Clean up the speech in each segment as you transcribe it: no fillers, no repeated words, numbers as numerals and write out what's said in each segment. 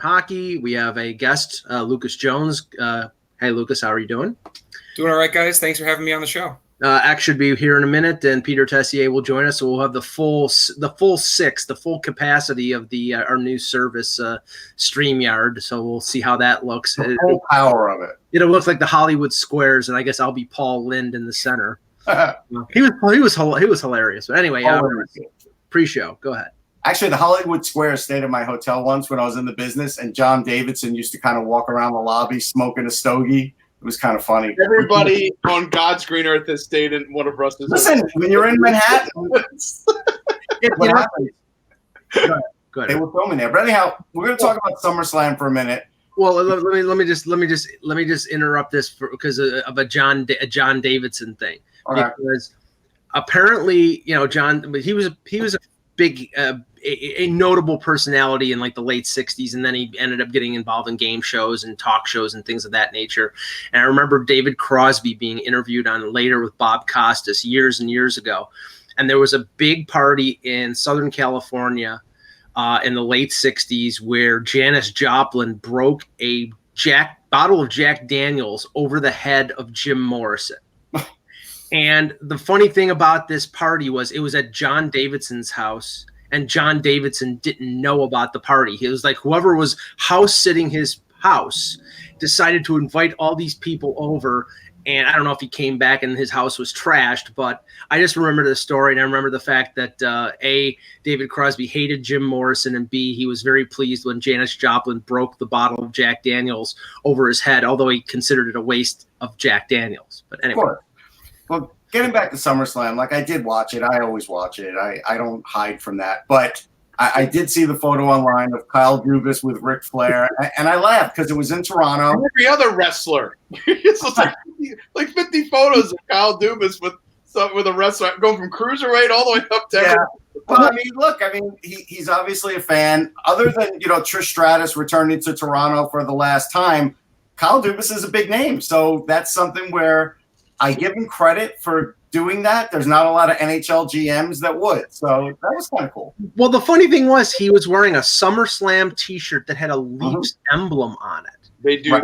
Hockey. We have a guest, Lucas Jones. Hey, Lucas, how are you doing? Doing all right, guys. Thanks for having me on the show. Ax should be here in a minute, and Peter Tessier will join us. So we'll have the full capacity of the our new service, StreamYard. So we'll see how that looks. The full power of it. It'll look like the Hollywood Squares, and I guess I'll be Paul Lind in the center. He was hilarious. But anyway, pre-show. Go ahead. Actually, the Hollywood Squares stayed at my hotel once when I was in the business, and John Davidson used to kind of walk around the lobby smoking a stogie. It was kind of funny. Everybody on God's green earth has stayed in one of Russ's. Listen, when you're in Manhattan, what happens? Go ahead. They were filming there. But anyhow, we're going to talk about SummerSlam for a minute. Well, let me just interrupt this because of a John Davidson thing. Okay. Because apparently, John, he was a big, a notable personality in like the late 60s, and then he ended up getting involved in game shows and talk shows and things of that nature. And I remember David Crosby being interviewed on later with Bob Costas years and years ago. And there was a big party in Southern California in the late 60s where Janis Joplin broke a bottle of Jack Daniels over the head of Jim Morrison. And the funny thing about this party was it was at John Davidson's house, and John Davidson didn't know about the party. It was like whoever was house sitting his house decided to invite all these people over. And I don't know if he came back and his house was trashed, but I just remember the story. And I remember the fact that A, David Crosby hated Jim Morrison, and B, he was very pleased when Janis Joplin broke the bottle of Jack Daniels over his head, although he considered it a waste of Jack Daniels. But anyway. Well, getting back to SummerSlam, like I did watch it. I always watch it. I don't hide from that. But I did see the photo online of Kyle Dubas with Ric Flair, and I laughed because it was in Toronto. Every other wrestler. It's like 50 photos of Kyle Dubas with a wrestler going from cruiserweight all the way up to. Yeah. Well, I mean, look, he's obviously a fan. Other than Trish Stratus returning to Toronto for the last time, Kyle Dubas is a big name. So that's something where I give him credit for doing that. There's not a lot of NHL GMs that would. So that was kind of cool. Well, the funny thing was he was wearing a SummerSlam T-shirt that had a Leafs emblem on it. They do. Right.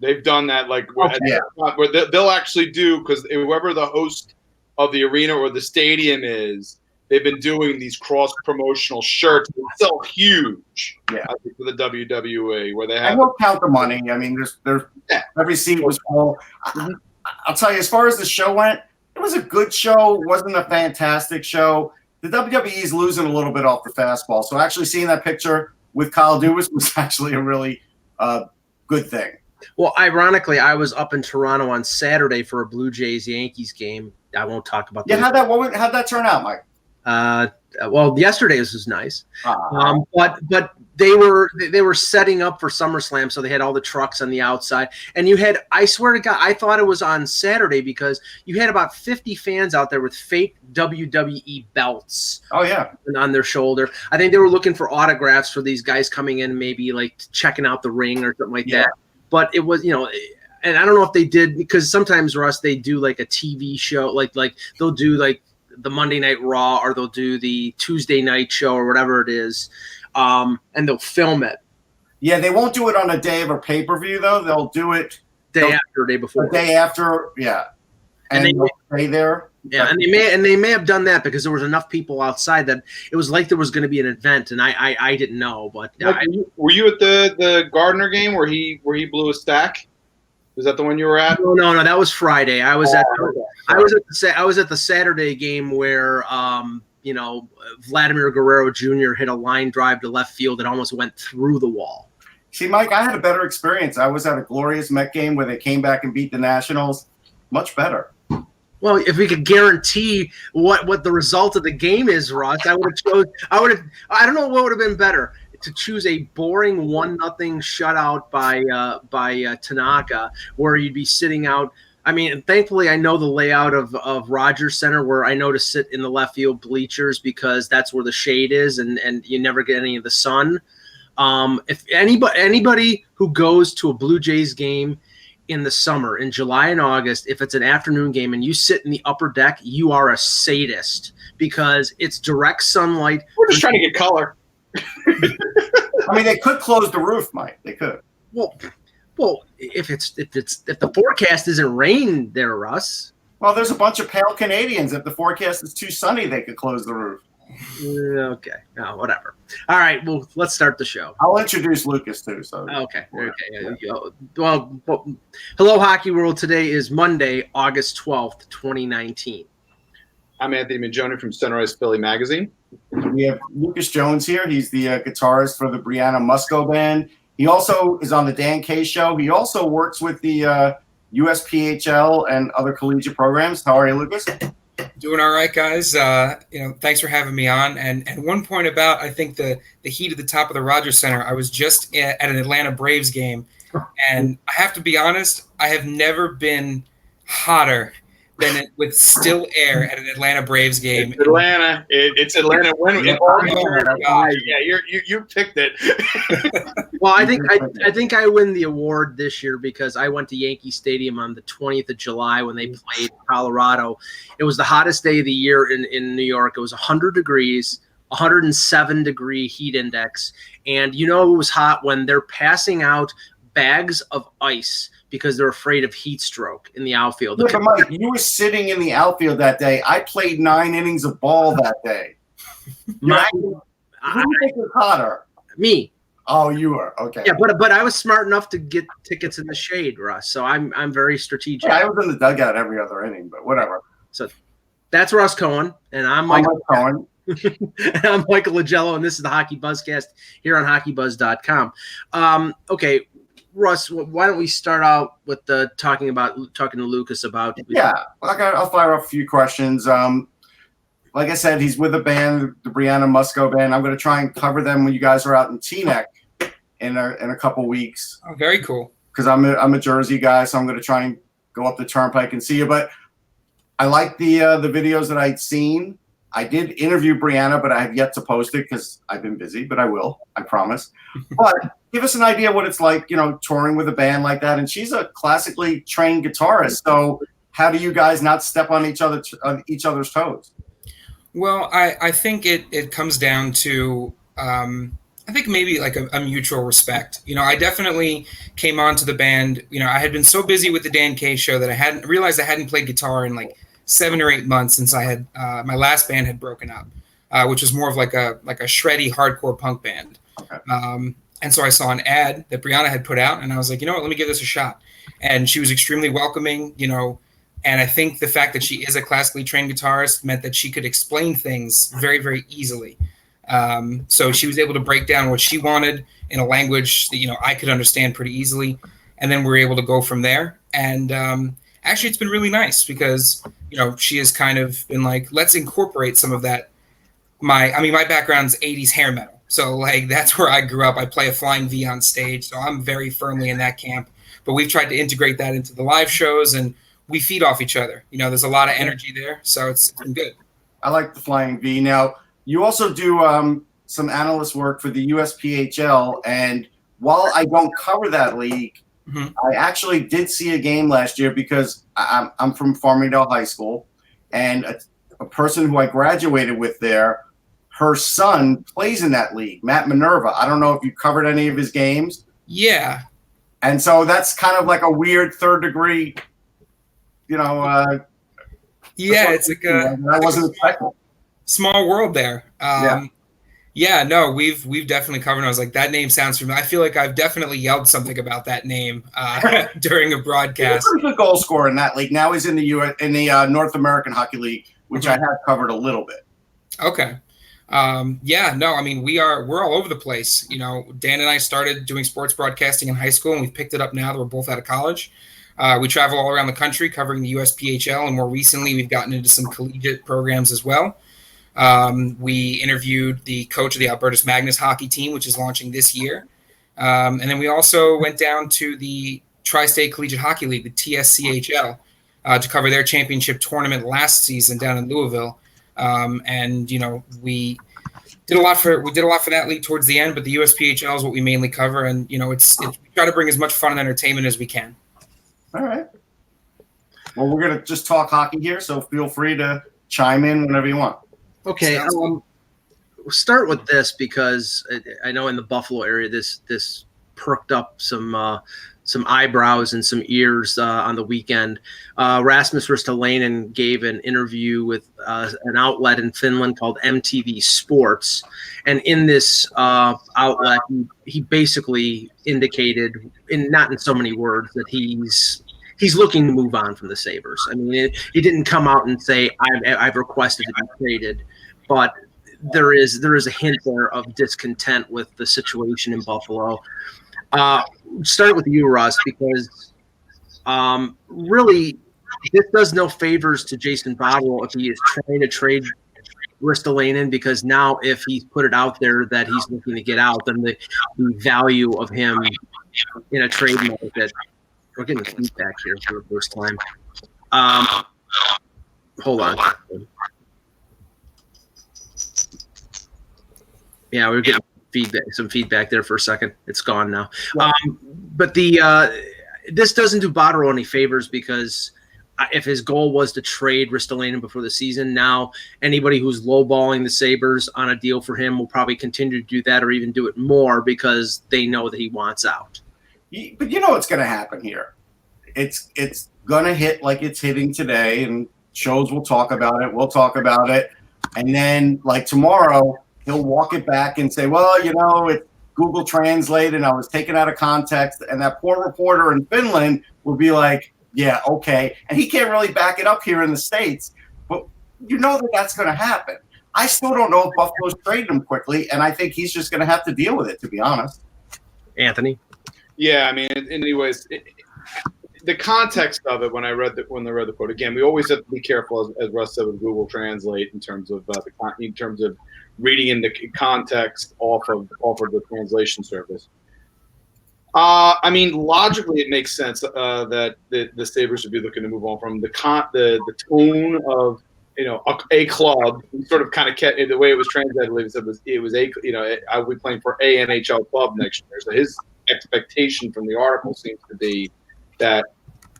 They've done that. Where they'll actually do, because whoever the host of the arena or the stadium is, they've been doing these cross-promotional shirts. They sell huge. Yeah. I think for the WWE, where they have. I won't count the money. I mean, there's every seat was full. I'll tell you, as far as the show went, it was a good show. It wasn't a fantastic show. The WWE is losing a little bit off the fastball. So actually seeing that picture with Kyle Dubas was actually a really good thing. Well, ironically, I was up in Toronto on Saturday for a Blue Jays-Yankees game. I won't talk about that. Yeah, how'd that turn out, Mike? Well, yesterday's was nice, but they were setting up for SummerSlam, so they had all the trucks on the outside, and I swear to God, I thought it was on Saturday because you had about 50 fans out there with fake WWE belts. Oh yeah, on their shoulder. I think they were looking for autographs for these guys coming in, maybe like checking out the ring or something like that. But it was, and I don't know if they did, because sometimes, Russ, they do like a TV show, like they'll do like the Monday Night Raw, or they'll do the Tuesday night show or whatever it is, and they'll film it. Yeah, they won't do it on a day of a pay-per-view, though. They'll do it day before. The day after, yeah. And they'll stay there. Yeah, and they may have done that because there was enough people outside that it was like there was going to be an event, and I didn't know. But were you at the Gardner game where he blew a stack? Was that the one you were at? No, that was Friday. I was at the Saturday game where Vladimir Guerrero Jr. hit a line drive to left field that almost went through the wall. See, Mike, I had a better experience. I was at a glorious Met game where they came back and beat the Nationals. Much better. Well, if we could guarantee what the result of the game is, Ross, I don't know what would have been better, to choose a boring 1-0 shutout by Tanaka, where you'd be sitting out. I mean, thankfully, I know the layout of Rogers Center, where I know to sit in the left field bleachers because that's where the shade is, and you never get any of the sun. If anybody who goes to a Blue Jays game in the summer, in July and August, if it's an afternoon game and you sit in the upper deck, you are a sadist because it's direct sunlight. We're just trying to get color. I mean, they could close the roof, Mike. They could. Well, if the forecast isn't rain there, Russ. Well, there's a bunch of pale Canadians. If the forecast is too sunny, they could close the roof. Okay. No, whatever. All right. Well, let's start the show. I'll introduce Lucas too. So okay. Well, hello, Hockey World. Today is Monday, August 12th, 2019. I'm Anthony Mangione from Sunrise Philly Magazine. We have Lucas Jones here. He's the guitarist for the Brianna Musco Band. He also is on the Dan K Show. He also works with the USPHL and other collegiate programs. How are you, Lucas? Doing all right, guys. Thanks for having me on. And one point about, I think, the heat at the top of the Rogers Center, I was just at an Atlanta Braves game, and I have to be honest, I have never been hotter than with still air at an Atlanta Braves game. It's Atlanta. It's Atlanta. You picked it. Well, I think I win the award this year because I went to Yankee Stadium on the 20th of July when they played Colorado. It was the hottest day of the year in New York. It was 100 degrees, 107-degree heat index, and it was hot when they're passing out bags of ice because they're afraid of heat stroke in the outfield. Yeah, but Mike, you were sitting in the outfield that day. I played 9 innings of ball that day. Who think is hotter? Me. Oh, you were. Okay. Yeah, but I was smart enough to get tickets in the shade, Russ. So I'm very strategic. Yeah, I was in the dugout every other inning, but whatever. So that's Russ Cohen, and I'm Michael Cohen. And I'm Michael Lagello, and this is the Hockey Buzzcast here on HockeyBuzz.com. Okay. Russ, why don't we start out with talking to Lucas about? Yeah, I'll fire up a few questions. Like I said, he's with a band, the Brianna Musco Band. I'm going to try and cover them when you guys are out in Teaneck in a couple weeks. Oh, very cool. Because I'm a Jersey guy, so I'm going to try and go up the Turnpike and see you. But I like the videos that I'd seen. I did interview Brianna, but I have yet to post it because I've been busy. But I will, I promise. But give us an idea what it's like, touring with a band like that. And she's a classically trained guitarist. So how do you guys not step on each other's toes? Well, I think it comes down to I think maybe like a mutual respect. I definitely came onto the band. I had been so busy with the Dan K Show that I hadn't realized I hadn't played guitar in like 7 or 8 months since I had my last band had broken up, which was more of like a shreddy hardcore punk band. Okay. And so I saw an ad that Brianna had put out, and I was like, let me give this a shot. And she was extremely welcoming, and I think the fact that she is a classically trained guitarist meant that she could explain things very, very easily. So she was able to break down what she wanted in a language that, I could understand pretty easily. And then we were able to go from there. And actually, it's been really nice because, she has kind of been like, let's incorporate some of that. My background's 80s hair metal. So, that's where I grew up. I play a flying V on stage, so I'm very firmly in that camp. But we've tried to integrate that into the live shows, and we feed off each other. There's a lot of energy there, so it's been good. I like the flying V. Now, you also do some analyst work for the USPHL, and while I don't cover that league, I actually did see a game last year because I'm from Farmingdale High School, and a person who I graduated with there, her son plays in that league, Matt Minerva. I don't know if you covered any of his games. Yeah. And so that's kind of like a weird third degree, yeah, it's like I wasn't expecting. Small world there. Yeah, no, we've definitely covered. I was like, that name sounds familiar. I feel like I've definitely yelled something about that name during a broadcast. He's a goal scorer in that league. Now he's in the North American Hockey League, which I have covered a little bit. Okay. We're all over the place. Dan and I started doing sports broadcasting in high school, and we've picked it up now that we're both out of college. We travel all around the country covering the USPHL, and more recently we've gotten into some collegiate programs as well. We interviewed the coach of the Albertus Magnus hockey team, which is launching this year. And then we also went down to the Tri-State Collegiate Hockey League, the TSCHL, to cover their championship tournament last season down in Louisville. We did a lot for that league towards the end, but the USPHL is what we mainly cover. And, we try to bring as much fun and entertainment as we can. All right. Well, we're going to just talk hockey here, so feel free to chime in whenever you want. Okay. we'll start with this because I know in the Buffalo area, this perked up some eyebrows and some ears on the weekend. Rasmus Ristolainen gave an interview with an outlet in Finland called MTV Sports, and in this outlet, he basically indicated, not in so many words, that he's looking to move on from the Sabres. I mean, he didn't come out and say I've requested to be traded, but there is a hint there of discontent with the situation in Buffalo. Start with you, Russ, because really this does no favors to Jason Botterill if he is trying to trade Ristolainen, because now if he's put it out there that he's looking to get out, then the value of him in a trade market. We're getting feedback here for the first time. Hold on. Yeah, we're getting some feedback there for a second. It's gone now. But this doesn't do Botterill any favors, because if his goal was to trade Ristolainen before the season, now anybody who's lowballing the Sabres on a deal for him will probably continue to do that, or even do it more, because they know that he wants out. But you know what's going to happen here. It's going to hit like it's hitting today, and shows will talk about it. We'll talk about it. And then, like tomorrow, he'll walk it back and say, well, you know, it's Google Translate and I was taken out of context. And that poor reporter in Finland will be like, yeah, okay. And he can't really back it up here in the States. But you know that that's going to happen. I still don't know if Buffalo's traded him quickly, and I think he's just going to have to deal with it, to be honest. Anthony? Yeah, I mean, anyways, the context of it when I read the quote, again, we always have to be careful, as Russ said, with Google Translate in terms of reading in the context off of the translation service. I mean, logically, it makes sense that the Sabres would be looking to move on from the tone of, you know, a club. Sort of kind of kept the way it was translated. It was a, you know, I will be playing for a NHL club next year. So his expectation from the article seems to be that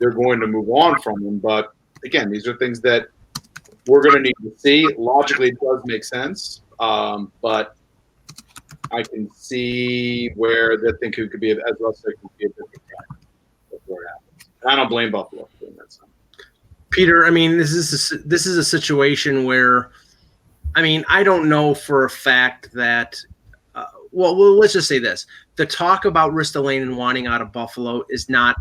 they're going to move on from him. But again, these are things that we're going to need to see. Logically, it does make sense. But I can see where the thing could be, as Russ said, could be a different guy before it happens. And I don't blame Buffalo for doing that. So. Peter, I mean, this is a situation where, I mean, I don't know for a fact that. Well, let's just say this: the talk about Ristolainen wanting out of Buffalo is not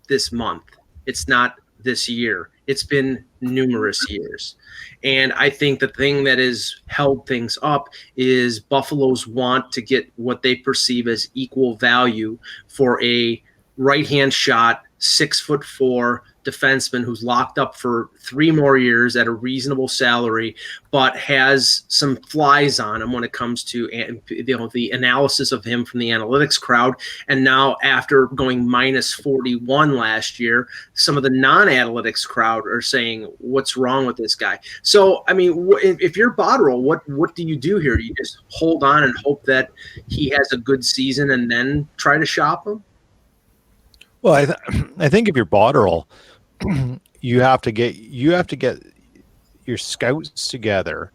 this month. It's not this year. It's been numerous years. And I think the thing that has held things up is Buffalo's want to get what they perceive as equal value for a right-hand shot, 6'4" defenseman who's locked up for 3 more years at a reasonable salary, but has some flies on him when it comes to, you know, the analysis of him from the analytics crowd. And now, after going minus 41 last year, some of the non-analytics crowd are saying, "What's wrong with this guy?" So, I mean, if you're Botterill, what do you do here? Do you just hold on and hope that he has a good season and then try to shop him? Well, I think if you're Botterill, you have to get your scouts together,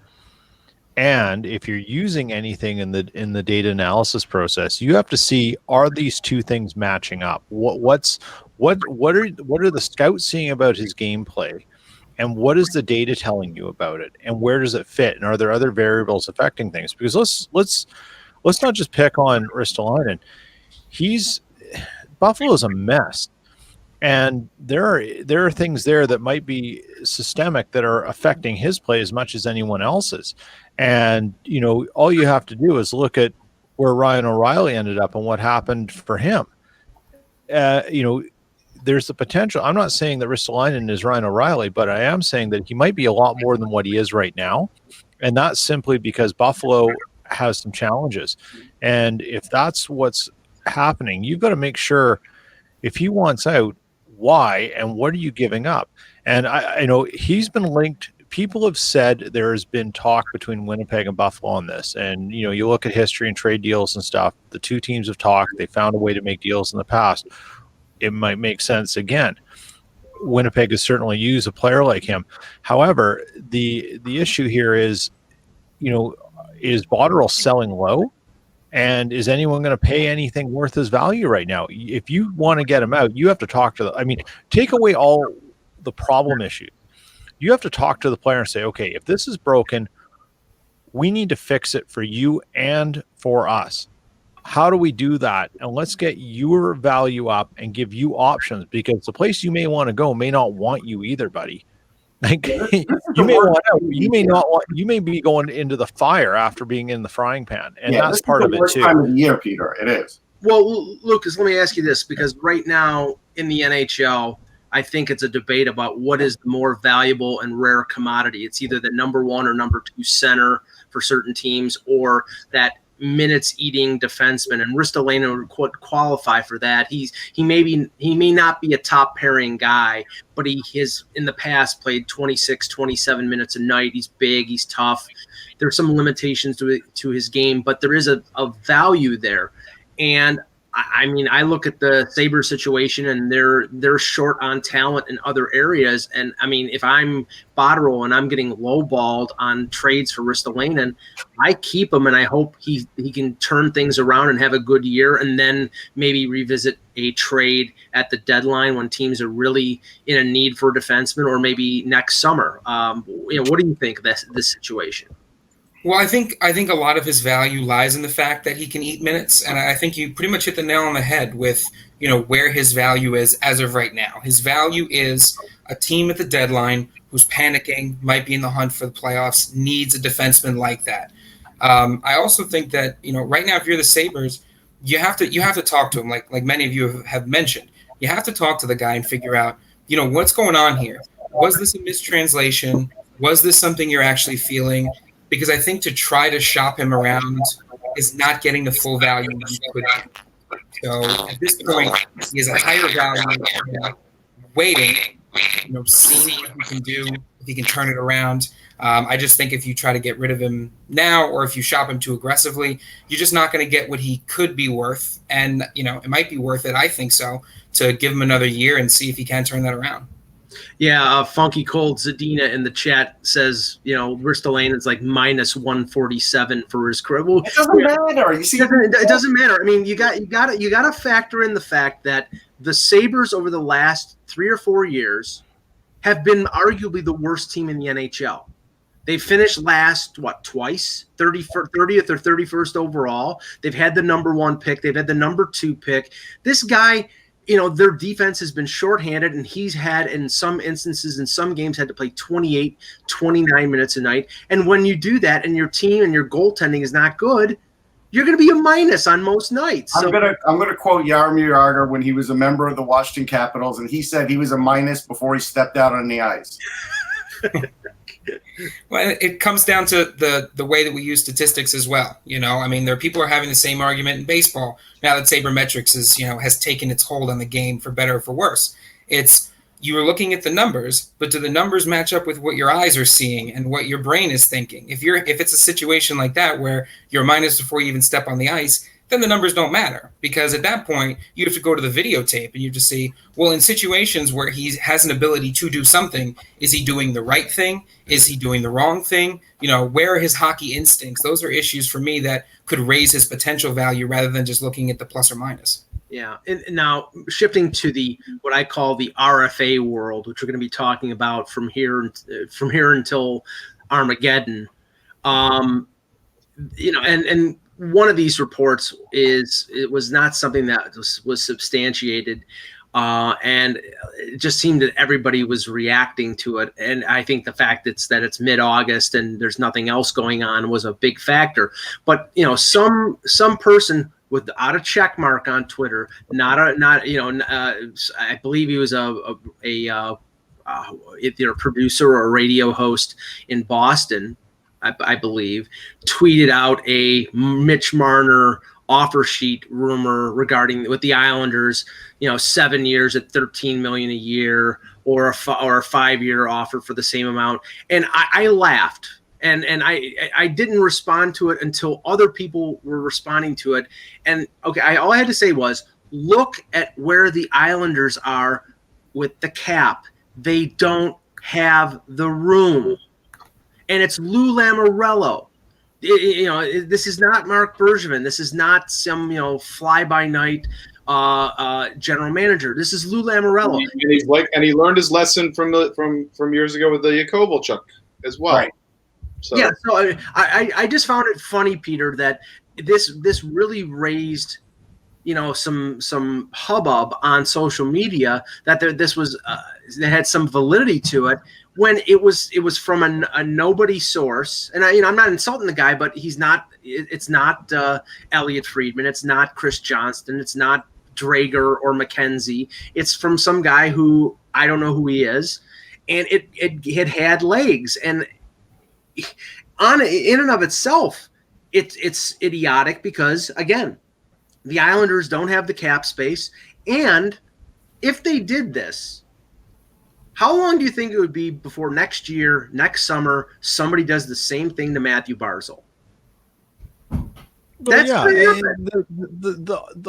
and if you're using anything in the data analysis process, you have to see, are these two things matching up? What are the scouts seeing about his gameplay, and what is the data telling you about it, and where does it fit, and are there other variables affecting things? Because let's not just pick on Ristolainen. Buffalo's a mess. And there are things there that might be systemic that are affecting his play as much as anyone else's. And, you know, all you have to do is look at where Ryan O'Reilly ended up and what happened for him. You know, there's the potential. I'm not saying that Ristolainen is Ryan O'Reilly, but I am saying that he might be a lot more than what he is right now. And that's simply because Buffalo has some challenges. And if that's what's happening, you've got to make sure, if he wants out, why and what are you giving up? And I know he's been linked. People have said there's been talk between Winnipeg and Buffalo on this. And, you know, you look at history and trade deals and stuff. The two teams have talked. They found a way to make deals in the past. It might make sense again. Winnipeg has certainly used a player like him. However, the issue here is, you know, is Botterill selling low? And is anyone going to pay anything worth his value right now? If you want to get him out, you have to talk to take away all the problem issues. You have to talk to the player and say, okay, if this is broken, we need to fix it for you and for us. How do we do that? And let's get your value up and give you options, because the place you may want to go may not want you either, buddy. Like you may be going into the fire after being in the frying pan, and that's part of it too. Time of the year, Peter, it is. Well, Lucas, let me ask you this, because right now in the NHL, I think it's a debate about what is the more valuable and rare commodity. It's either the number 1 or number 2 center for certain teams, or that minutes eating defenseman, and Ristolainen would qualify for that. He may not be a top pairing guy, but he has in the past played 26, 27 minutes a night. He's big, he's tough. There's some limitations to his game, but there is a value there. And I mean, I look at the Sabres situation, and they're short on talent in other areas. And I mean, if I'm Botterill and I'm getting lowballed on trades for Ristolainen, I keep him, and I hope he can turn things around and have a good year, and then maybe revisit a trade at the deadline when teams are really in a need for a defenseman, or maybe next summer. What do you think of this situation? Well, I think a lot of his value lies in the fact that he can eat minutes, and I think you pretty much hit the nail on the head with, where his value is as of right now. His value is a team at the deadline who's panicking, might be in the hunt for the playoffs, needs a defenseman like that. I also think that, right now, if you're the Sabres, you have to talk to him, like many of you have mentioned. You have to talk to the guy and figure out, what's going on here. Was this a mistranslation? Was this something you're actually feeling? Because I think to try to shop him around is not getting the full value he could. So at this point, he has a higher value waiting, seeing what he can do, if he can turn it around. I just think if you try to get rid of him now, or if you shop him too aggressively, you're just not going to get what he could be worth. And, it might be worth it, I think so, to give him another year and see if he can turn that around. Yeah, Funky Cold Zadina in the chat says, Ristolainen is like minus 147 for his career. Well, it doesn't matter. You see, it doesn't matter. I mean, you got to factor in the fact that the Sabres over the last 3 or 4 years have been arguably the worst team in the NHL. They finished last, twice, 30th or 31st overall. They've had the number 1 pick. They've had the number 2 pick. This guy, their defense has been shorthanded, and he's had, in some instances, in some games, had to play 28, 29 minutes a night. And when you do that and your team and your goaltending is not good, you're going to be a minus on most nights. I'm gonna quote Jaromir Jagr when he was a member of the Washington Capitals, and he said he was a minus before he stepped out on the ice. Well, it comes down to the way that we use statistics as well. I mean, people are having the same argument in baseball now that sabermetrics has taken its hold on the game, for better or for worse. It's, you are looking at the numbers, but do the numbers match up with what your eyes are seeing and what your brain is thinking? If it's a situation like that where you're minus before you even step on the ice, then the numbers don't matter, because at that point you have to go to the videotape and you just see, well, in situations where he has an ability to do something, is he doing the right thing? Is he doing the wrong thing? Where are his hockey instincts? Those are issues for me that could raise his potential value rather than just looking at the plus or minus. Yeah. And now shifting to what I call the RFA world, which we're going to be talking about from here until Armageddon. And one of these reports it was not something that was substantiated, and it just seemed that everybody was reacting to it. And I think the fact that it's mid-August and there's nothing else going on was a big factor. But some person without a check mark on Twitter, I believe he was either a producer or a radio host in Boston, I believe, tweeted out a Mitch Marner offer sheet rumor regarding with the Islanders, 7 years at $13 million a year, or a 5-year offer for the same amount. And I laughed, and I didn't respond to it until other people were responding to it. And okay, all I had to say was, look at where the Islanders are with the cap. They don't have the room. And it's Lou Lamoriello. This is not Mark Bergevin. This is not some fly by night general manager. This is Lou Lamoriello, and he learned his lesson from years ago with the Kovalchuk as well. Right. So. Yeah, so I just found it funny, Peter, that this really raised some hubbub on social media that this was that had some validity to it, when it was from a nobody source. And I'm not insulting the guy, but he's not. It's not Elliot Friedman. It's not Chris Johnston. It's not Drager or McKenzie. It's from some guy who I don't know who he is, and it had legs. And in and of itself, it's idiotic because, again, the Islanders don't have the cap space. And if they did this, how long do you think it would be before next year, next summer, somebody does the same thing to Matthew Barzal? That's the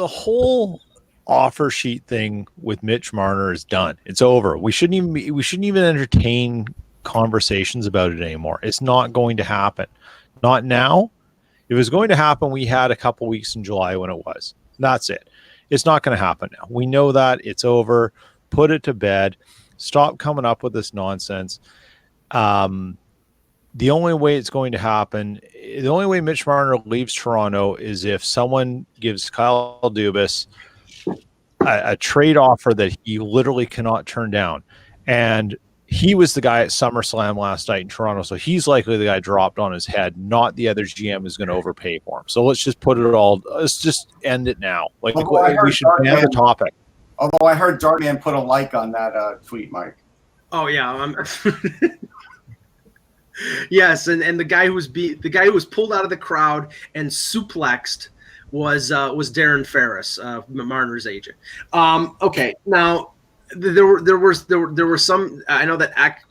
whole offer sheet thing with Mitch Marner is done. It's over. We shouldn't even entertain conversations about it anymore. It's not going to happen. Not now. If it was going to happen, we had a couple weeks in July when it was. That's it. It's not going to happen now. We know that. It's over. Put it to bed. Stop coming up with this nonsense. The only way it's going to happen, the only way Mitch Marner leaves Toronto is if someone gives Kyle Dubas a trade offer that he literally cannot turn down. And he was the guy at SummerSlam last night in Toronto, so he's likely the guy dropped on his head, not the other GM who's going to overpay for him. So let's just end it now. We should ban the topic. Although I heard Dartman put a like on that tweet, Mike. Oh yeah, yes, and the guy who was pulled out of the crowd and suplexed was Darren Ferris, Marner's agent. Okay, now. There were some. I know that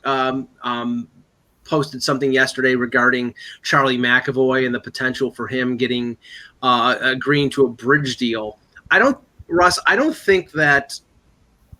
posted something yesterday regarding Charlie McAvoy and the potential for him getting agreeing to a bridge deal. I don't think that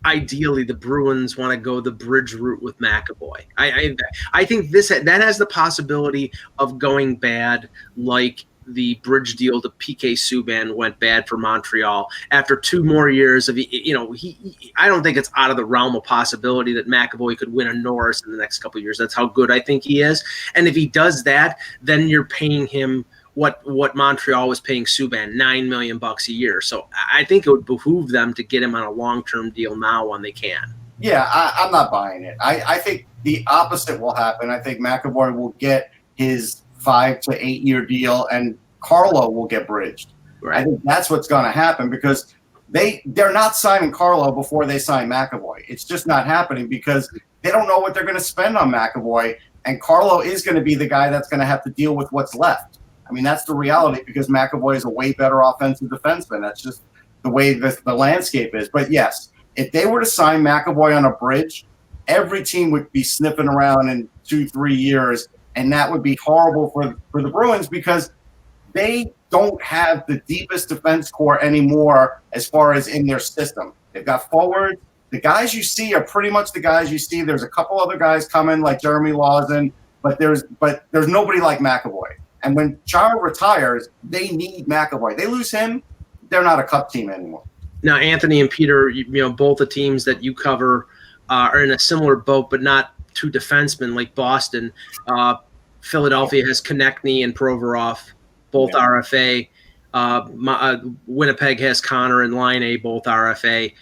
ideally the Bruins want to go the bridge route with McAvoy. I think that has the possibility of going bad, like the bridge deal to PK Subban went bad for Montreal after 2 more years of, I don't think it's out of the realm of possibility that McAvoy could win a Norris in the next couple of years. That's how good I think he is. And if he does that, then you're paying him what Montreal was paying Subban, $9 million a year. So I think it would behoove them to get him on a long-term deal now when they can. Yeah, I'm not buying it. I think the opposite will happen. I think McAvoy will get his 5 to 8 year deal, and Carlo will get bridged. Right. I think that's what's going to happen because they're not signing Carlo before they sign McAvoy. It's just not happening because they don't know what they're going to spend on McAvoy, and Carlo is going to be the guy that's going to have to deal with what's left. I mean, that's the reality because McAvoy is a way better offensive defenseman. That's just the way the landscape is. But yes, if they were to sign McAvoy on a bridge, every team would be sniffing around in 2-3 years. And that would be horrible for the Bruins because they don't have the deepest defense core anymore as far as in their system. They've got forwards. The guys you see are pretty much the guys you see. There's a couple other guys coming like Jeremy Lawson, but there's nobody like McAvoy. And when Chara retires, they need McAvoy. They lose him, they're not a cup team anymore. Now, Anthony and Peter, both the teams that you cover are in a similar boat, but not two defensemen like Boston. Philadelphia has Konechny and Provorov, both RFA. Winnipeg has Connor and Line, both RFA.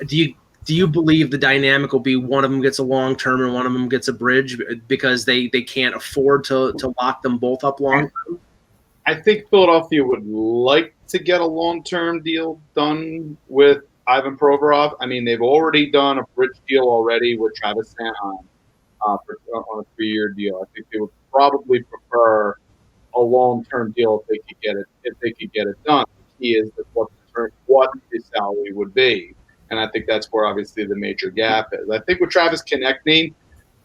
Do you believe the dynamic will be one of them gets a long term and one of them gets a bridge because they can't afford to lock them both up long term? I think Philadelphia would like to get a long term deal done with Ivan Provorov. I mean, they've already done a bridge deal already with Travis Sanheim. On a 3-year deal. I think they would probably prefer a long-term deal if they could get it done. The key is what the salary would be, and I think that's where obviously the major gap is. I think with Travis Konechny,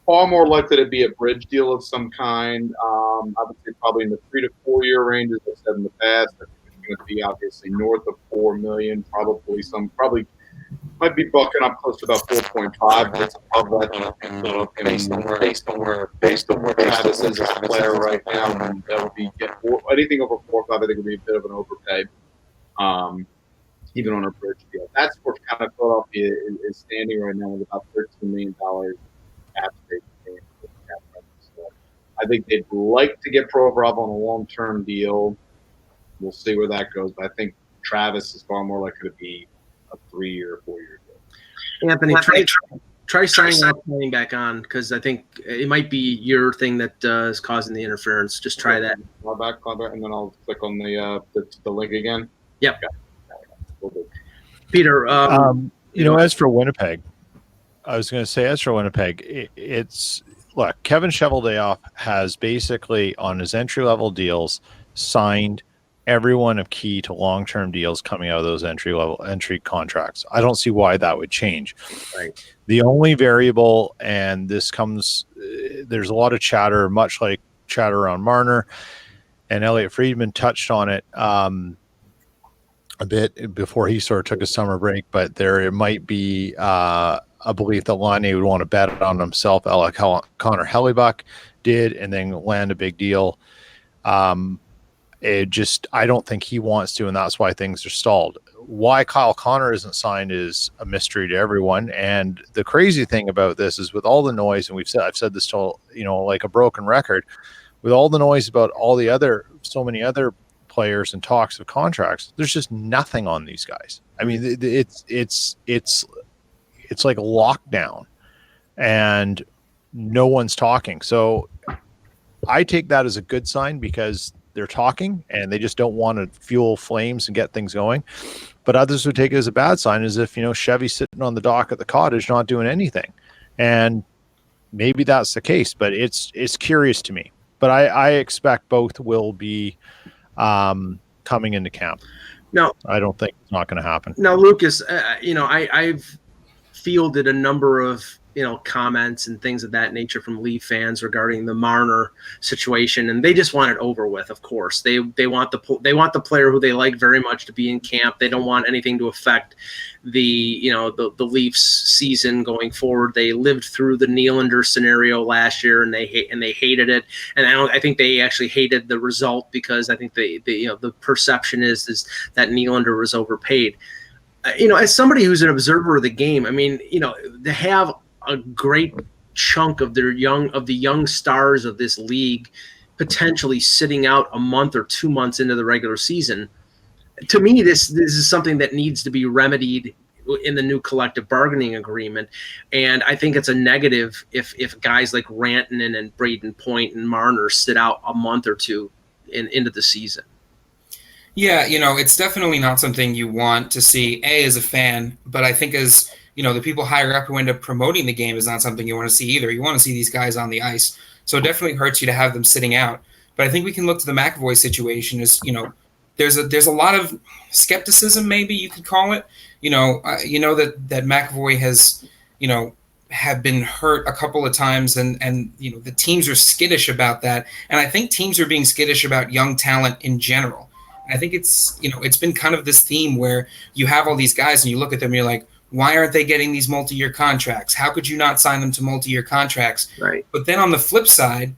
far more likely to be a bridge deal of some kind. I would say probably in the 3 to 4 year range, as I've said in the past. I think it's going to be obviously north of $4 million, probably might be bucking up close to about 4.5. That's above that, based on where Travis is as a player right now. And that would be anything over 4.5. I think would be a bit of an overpay, even on a bridge deal. That's where kind of Philadelphia is standing right now with about $13 million cap space. So I think they'd like to get Provorov on a long-term deal. We'll see where that goes, but I think Travis is far more likely to be a 3-year or 4-year deal. Anthony, try signing that playing back on, because I think it might be your thing that is causing the interference. Just try that. Call back, and then I'll click on the link again. Yep. Okay. Peter, as for Winnipeg, I was going to say, it's look, Kevin Cheveldayoff has basically on his entry-level deals signed everyone of key to long-term deals coming out of those entry contracts. I don't see why that would change. Right. The only variable, and there's a lot of chatter, much like chatter on Marner, and Elliot Friedman touched on it a bit before he sort of took a summer break, but there might be a belief that Laine would want to bet on himself, like how Connor Hellebuck did, and then land a big deal. I don't think he wants to, and that's why things are stalled. Why Kyle Connor isn't signed is a mystery to everyone. And the crazy thing about this is, with all the noise, and I've said this to like a broken record, with all the noise about so many other players and talks of contracts, there's just nothing on these guys. I mean, it's like a lockdown, and no one's talking. So I take that as a good sign, because they're talking and they just don't want to fuel flames and get things going. But others would take it as a bad sign, as if, Chevy's sitting on the dock at the cottage, not doing anything. And maybe that's the case, but it's curious to me. But I expect both will be coming into camp. No, I don't think it's not going to happen. Now, Lucas, I've fielded a number of comments and things of that nature from Leaf fans regarding the Marner situation, and they just want it over with. Of course, they want the player who they like very much to be in camp. They don't want anything to affect the Leafs season going forward. They lived through the Nylander scenario last year, and they hated it. And I think they actually hated the result, because I think the perception is that Nylander was overpaid. As somebody who's an observer of the game, I mean, to have a great chunk of the young stars of this league potentially sitting out a month or 2 months into the regular season, to me, this is something that needs to be remedied in the new collective bargaining agreement. And I think it's a negative if guys like Rantanen and Braden Point and Marner sit out a month or two into the season. Yeah, it's definitely not something you want to see, as a fan, but I think as, the people higher up who end up promoting the game is not something you want to see either. You want to see these guys on the ice. So it definitely hurts you to have them sitting out. But I think we can look to the McAvoy situation as, there's a lot of skepticism, maybe you could call it. That McAvoy has, have been hurt a couple of times, and the teams are skittish about that. And I think teams are being skittish about young talent in general. I think it's been kind of this theme where you have all these guys and you look at them and you're like, why aren't they getting these multi-year contracts? How could you not sign them to multi-year contracts? Right. But then on the flip side,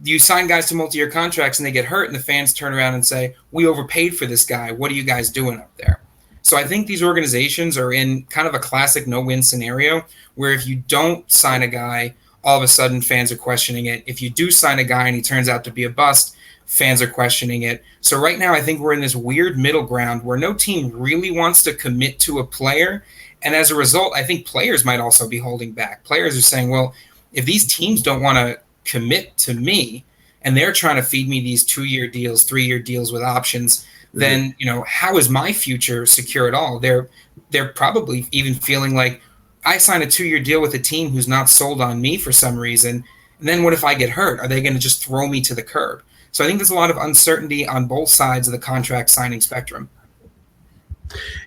you sign guys to multi-year contracts and they get hurt, and the fans turn around and say, we overpaid for this guy. What are you guys doing up there? So I think these organizations are in kind of a classic no-win scenario, where if you don't sign a guy, all of a sudden fans are questioning it. If you do sign a guy and he turns out to be a bust, fans are questioning it. So right now I think we're in this weird middle ground where no team really wants to commit to a player. And as a result, I think players might also be holding back. Players are saying, well, if these teams don't want to commit to me and they're trying to feed me these 2-year deals, 3-year deals with options, then, how is my future secure at all? They're probably even feeling like, I signed a 2-year deal with a team who's not sold on me for some reason. And then what if I get hurt? Are they going to just throw me to the curb? So I think there's a lot of uncertainty on both sides of the contract signing spectrum.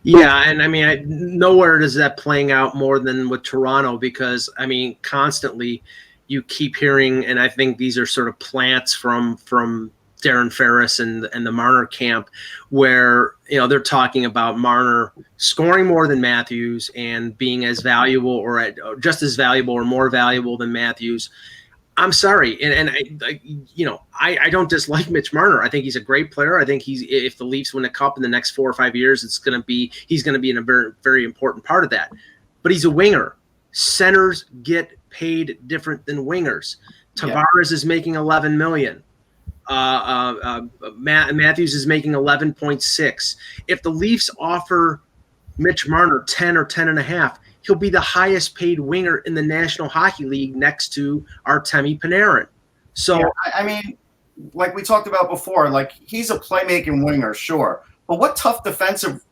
Yeah, and I mean, nowhere is that playing out more than with Toronto, because I mean, constantly you keep hearing, and I think these are sort of plants from Darren Ferris and the Marner camp, where they're talking about Marner scoring more than Matthews and being as valuable or just as valuable or more valuable than Matthews. I'm sorry, and I don't dislike Mitch Marner. I think he's a great player. I think if the Leafs win a cup in the next 4 or 5 years, he's going to be in a very, very important part of that. But he's a winger. Centers get paid different than wingers. Tavares is making $11 million. Matthews is making 11.6. If the Leafs offer Mitch Marner 10 or 10.5, he'll be the highest paid winger in the National Hockey League next to Artemi Panarin. So, I mean, like we talked about before, like he's a playmaking winger, sure. But what tough defensive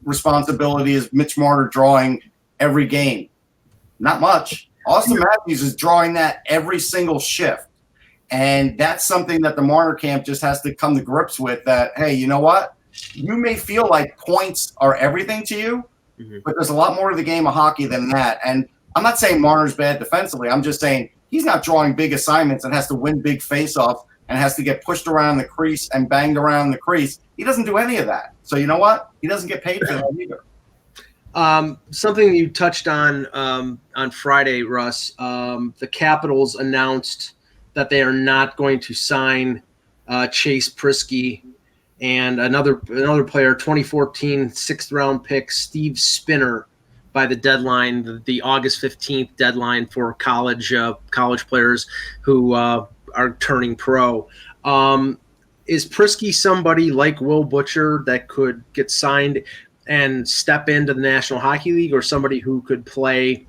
responsibility is Mitch Marner drawing every game? Not much. Austin Matthews is drawing that every single shift. And that's something that the Marner camp just has to come to grips with, that, hey, you know what? You may feel like points are everything to you, but there's a lot more to the game of hockey than that. And I'm not saying Marner's bad defensively. I'm just saying he's not drawing big assignments and has to win big faceoffs and has to get pushed around the crease and banged around the crease. He doesn't do any of that. So you know what? He doesn't get paid for that either. Something you touched on Friday, Russ, the Capitals announced that they are not going to sign Chase Prisky and another player, 2014 6th-round pick, Steve Spinner, by the deadline, the August 15th deadline for college players who are turning pro. Is Prisky somebody like Will Butcher that could get signed and step into the National Hockey League, or somebody who could play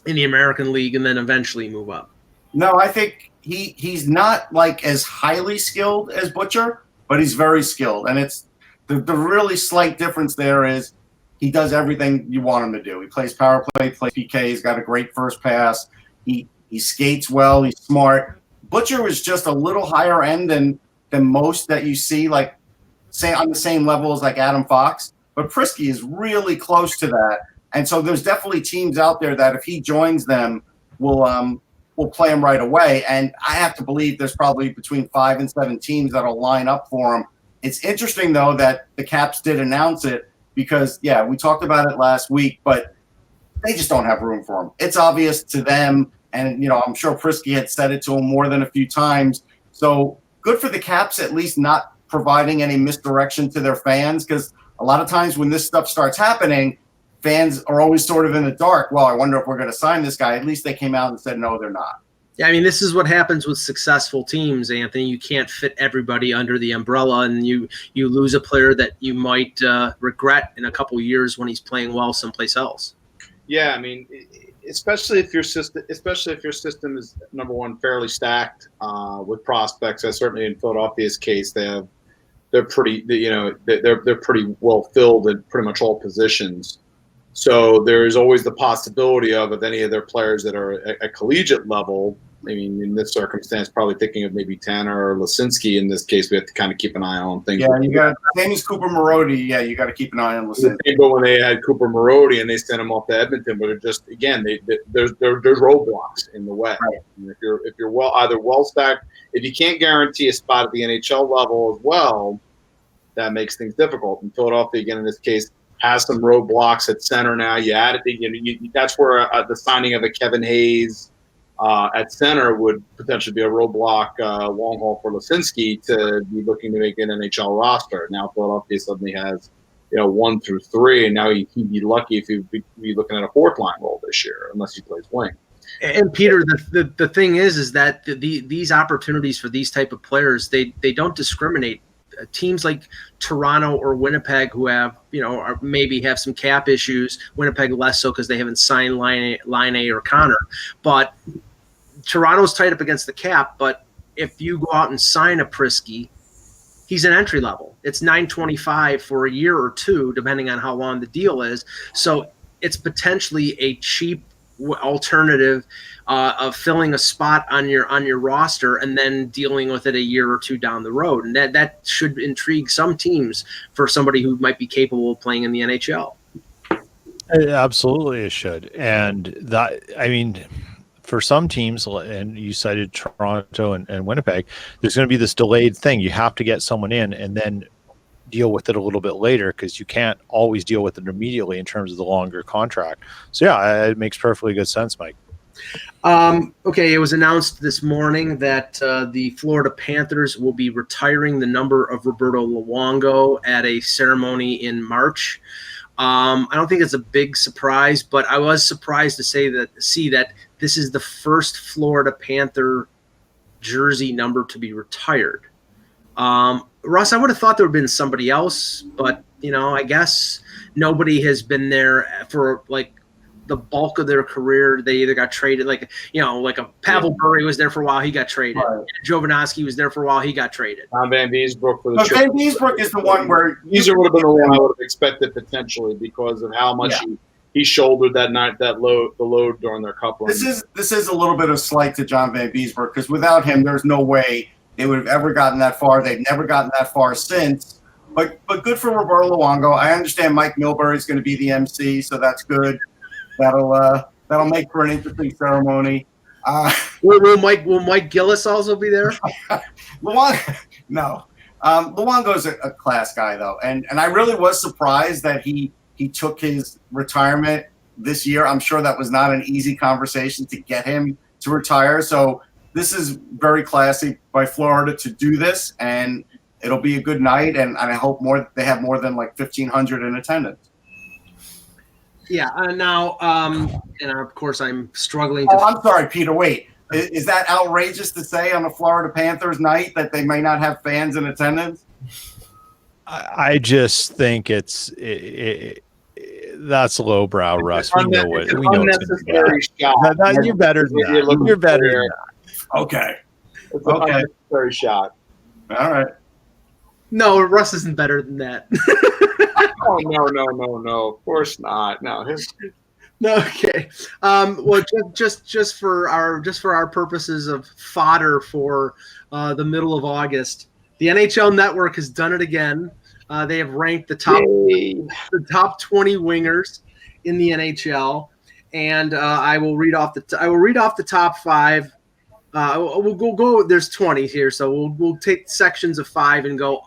in the American League and then eventually move up? No, I think he's not like as highly skilled as Butcher, but he's very skilled. And it's the really slight difference there is he does everything you want him to do. He plays power play, plays PK. He's got a great first pass. He skates well. He's smart. Butcher was just a little higher end than most that you see, like say on the same level as like Adam Fox. But Prisky is really close to that. And so there's definitely teams out there that if he joins them will play him right away. And I have to believe there's probably between 5 and 7 teams that'll line up for him. It's interesting, though, that the Caps did announce it because, yeah, we talked about it last week, but they just don't have room for him. It's obvious to them. And, I'm sure Prisky had said it to him more than a few times. So good for the Caps at least not providing any misdirection to their fans, because a lot of times when this stuff starts happening, fans are always sort of in the dark. Well, I wonder if we're going to sign this guy. At least they came out and said, no, they're not. Yeah, I mean, this is what happens with successful teams, Anthony. You can't fit everybody under the umbrella, and you lose a player that you might regret in a couple years when he's playing well someplace else. Yeah, I mean, especially if your system is, number one, fairly stacked with prospects. Certainly in Philadelphia's case, they're pretty well filled at pretty much all positions. So there's always the possibility of if any of their players that are at collegiate level, I mean, in this circumstance, probably thinking of maybe Tanner or Lisinski. In this case, we have to kind of keep an eye on things. Yeah, you got same as Cooper Marody. Yeah, you got to keep an eye on Lisinski. But when they had Cooper Marody and they sent him off to Edmonton, but it just again, there's roadblocks in the way. Right. And if you're well stacked, if you can't guarantee a spot at the NHL level as well, that makes things difficult. And Philadelphia, again, in this case, has some roadblocks at center now. You add it, that's where the signing of a Kevin Hayes at center would potentially be a roadblock long haul for Lisinski to be looking to make an NHL roster. Now Philadelphia suddenly has 1 through 3, and now he'd be lucky if he'd be looking at a 4th line role this year, unless he plays wing. And Peter, the thing is that these opportunities for these type of players, they don't discriminate. Teams like Toronto or Winnipeg, who have maybe have some cap issues. Winnipeg less so because they haven't signed Line A or Connor. But Toronto's tight up against the cap. But if you go out and sign a Prisky, he's an entry level. It's $925 for a year or two, depending on how long the deal is. So it's potentially a cheap alternative of filling a spot on your roster and then dealing with it a year or two down the road, and that should intrigue some teams for somebody who might be capable of playing in the NHL. Absolutely, it should. And that, I mean, for some teams, and you cited Toronto and Winnipeg, there's going to be this delayed thing. You have to get someone in, and then deal with it a little bit later, because you can't always deal with it immediately in terms of the longer contract. So yeah, it makes perfectly good sense, Mike. Okay, it was announced this morning that the Florida Panthers will be retiring the number of Roberto Luongo at a ceremony in March. I don't think it's a big surprise, but I was surprised to see that this is the first Florida Panther jersey number to be retired. Russ, I would have thought there would have been somebody else, but I guess nobody has been there for like the bulk of their career. They either got traded, like a Pavel Bure was there for a while, he got traded. Right. Jovanovski was there for a while, he got traded. Van Beesbrook for the Van Beesbrook is the one where Beezer would have been the one I would have expected potentially because of how much he shouldered that night, the load during their cup run. This is a little bit of slight to John Van Beesbrook, because without him, there's no way they would have ever gotten that far. They've never gotten that far since. But good for Roberto Luongo. I understand Mike Milbury is going to be the MC, so that's good. That'll make for an interesting ceremony. Will Mike Gillis also be there? Luongo, no. Luongo's a class guy though, and I really was surprised that he took his retirement this year. I'm sure that was not an easy conversation to get him to retire. So this is very classy by Florida to do this, and it'll be a good night. And I hope they have more than like 1,500 in attendance. Yeah. Now, and of course, I'm struggling. I'm sorry, Peter. Wait, is that outrageous to say on the Florida Panthers night that they may not have fans in attendance? I just think that's lowbrow, Russ. We know what. We know unnecessary shot. You're better than that. You're better than that. Okay. It's an unnecessary shot. All right. No, Russ isn't better than that. Oh no! Of course not. No. No. Okay. Well, just for our purposes of fodder for the middle of August, the NHL Network has done it again. They have ranked the top 20 wingers in the NHL, and I will read off the top 5. We'll go. There's 20 here, so we'll take sections of 5 and go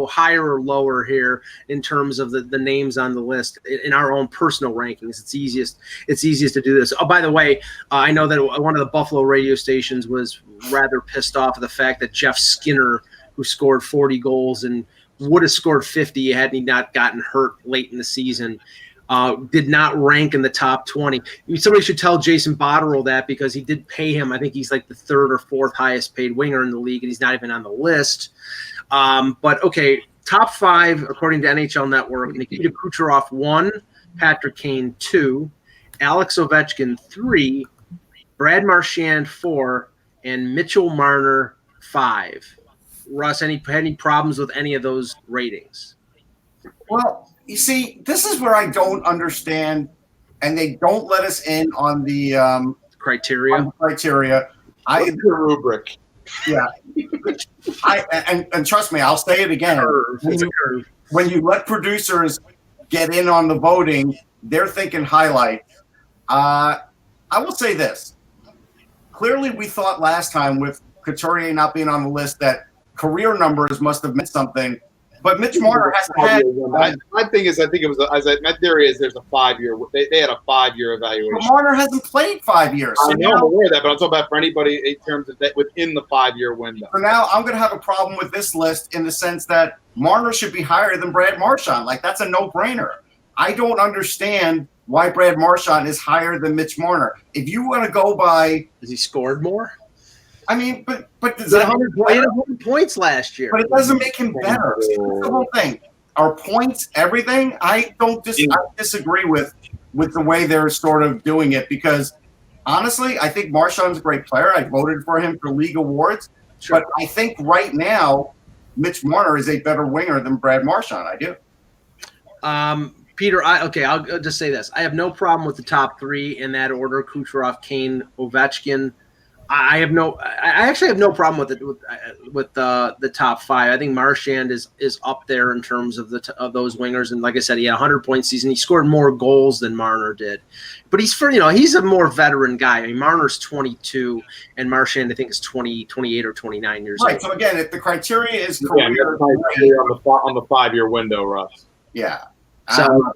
higher or lower here in terms of the names on the list in our own personal rankings. It's easiest to do this. Oh, by the way, I know that one of the Buffalo radio stations was rather pissed off at the fact that Jeff Skinner, who scored 40 goals and would have scored 50 had he not gotten hurt late in the season, did not rank in the top 20. Somebody should tell Jason Botterill that, because he did pay him. I think he's like the 3rd or 4th highest paid winger in the league, and he's not even on the list. But okay, top 5 according to NHL Network: Nikita Kucherov 1, Patrick Kane 2, Alex Ovechkin 3, Brad Marchand 4, and Mitchell Marner 5. Russ, any problems with any of those ratings? Well, you see, this is where I don't understand, and they don't let us in on the criteria. What's your rubric? Yeah, and trust me, I'll say it again. When you let producers get in on the voting, they're thinking highlights. I will say this. Clearly, we thought last time with Couturier not being on the list that career numbers must have meant something. But Mitch Marner has had. My thing is, I think it was. My theory is there's a 5-year. They had a 5-year evaluation. But Marner hasn't played 5 years. So I know, I'm aware of that, but I'm talking about for anybody in terms of that within the 5-year window. For now, I'm going to have a problem with this list in the sense that Marner should be higher than Brad Marchand. Like, that's a no-brainer. I don't understand why Brad Marchand is higher than Mitch Marner. If you want to go by, has he scored more? I mean, but does that 100 points last year? But it doesn't make him better. That's the whole thing. Are points everything? I disagree with the way they're sort of doing it, because honestly, I think Marchand's a great player. I voted for him for league awards, but I think right now Mitch Marner is a better winger than Brad Marchand. I do. Peter, I'll just say this: I have no problem with the top 3 in that order: Kucherov, Kane, Ovechkin. I actually have no problem with it with the top five. I think Marchand is up there in terms of of those wingers, and like I said, he had a 100-point season. He scored more goals than Marner did, but he's a more veteran guy. I mean, Marner's 22, and Marchand I think is 28 or 29 years old. Right. So again, if the criteria is career, on the 5-year window, Russ. yeah. So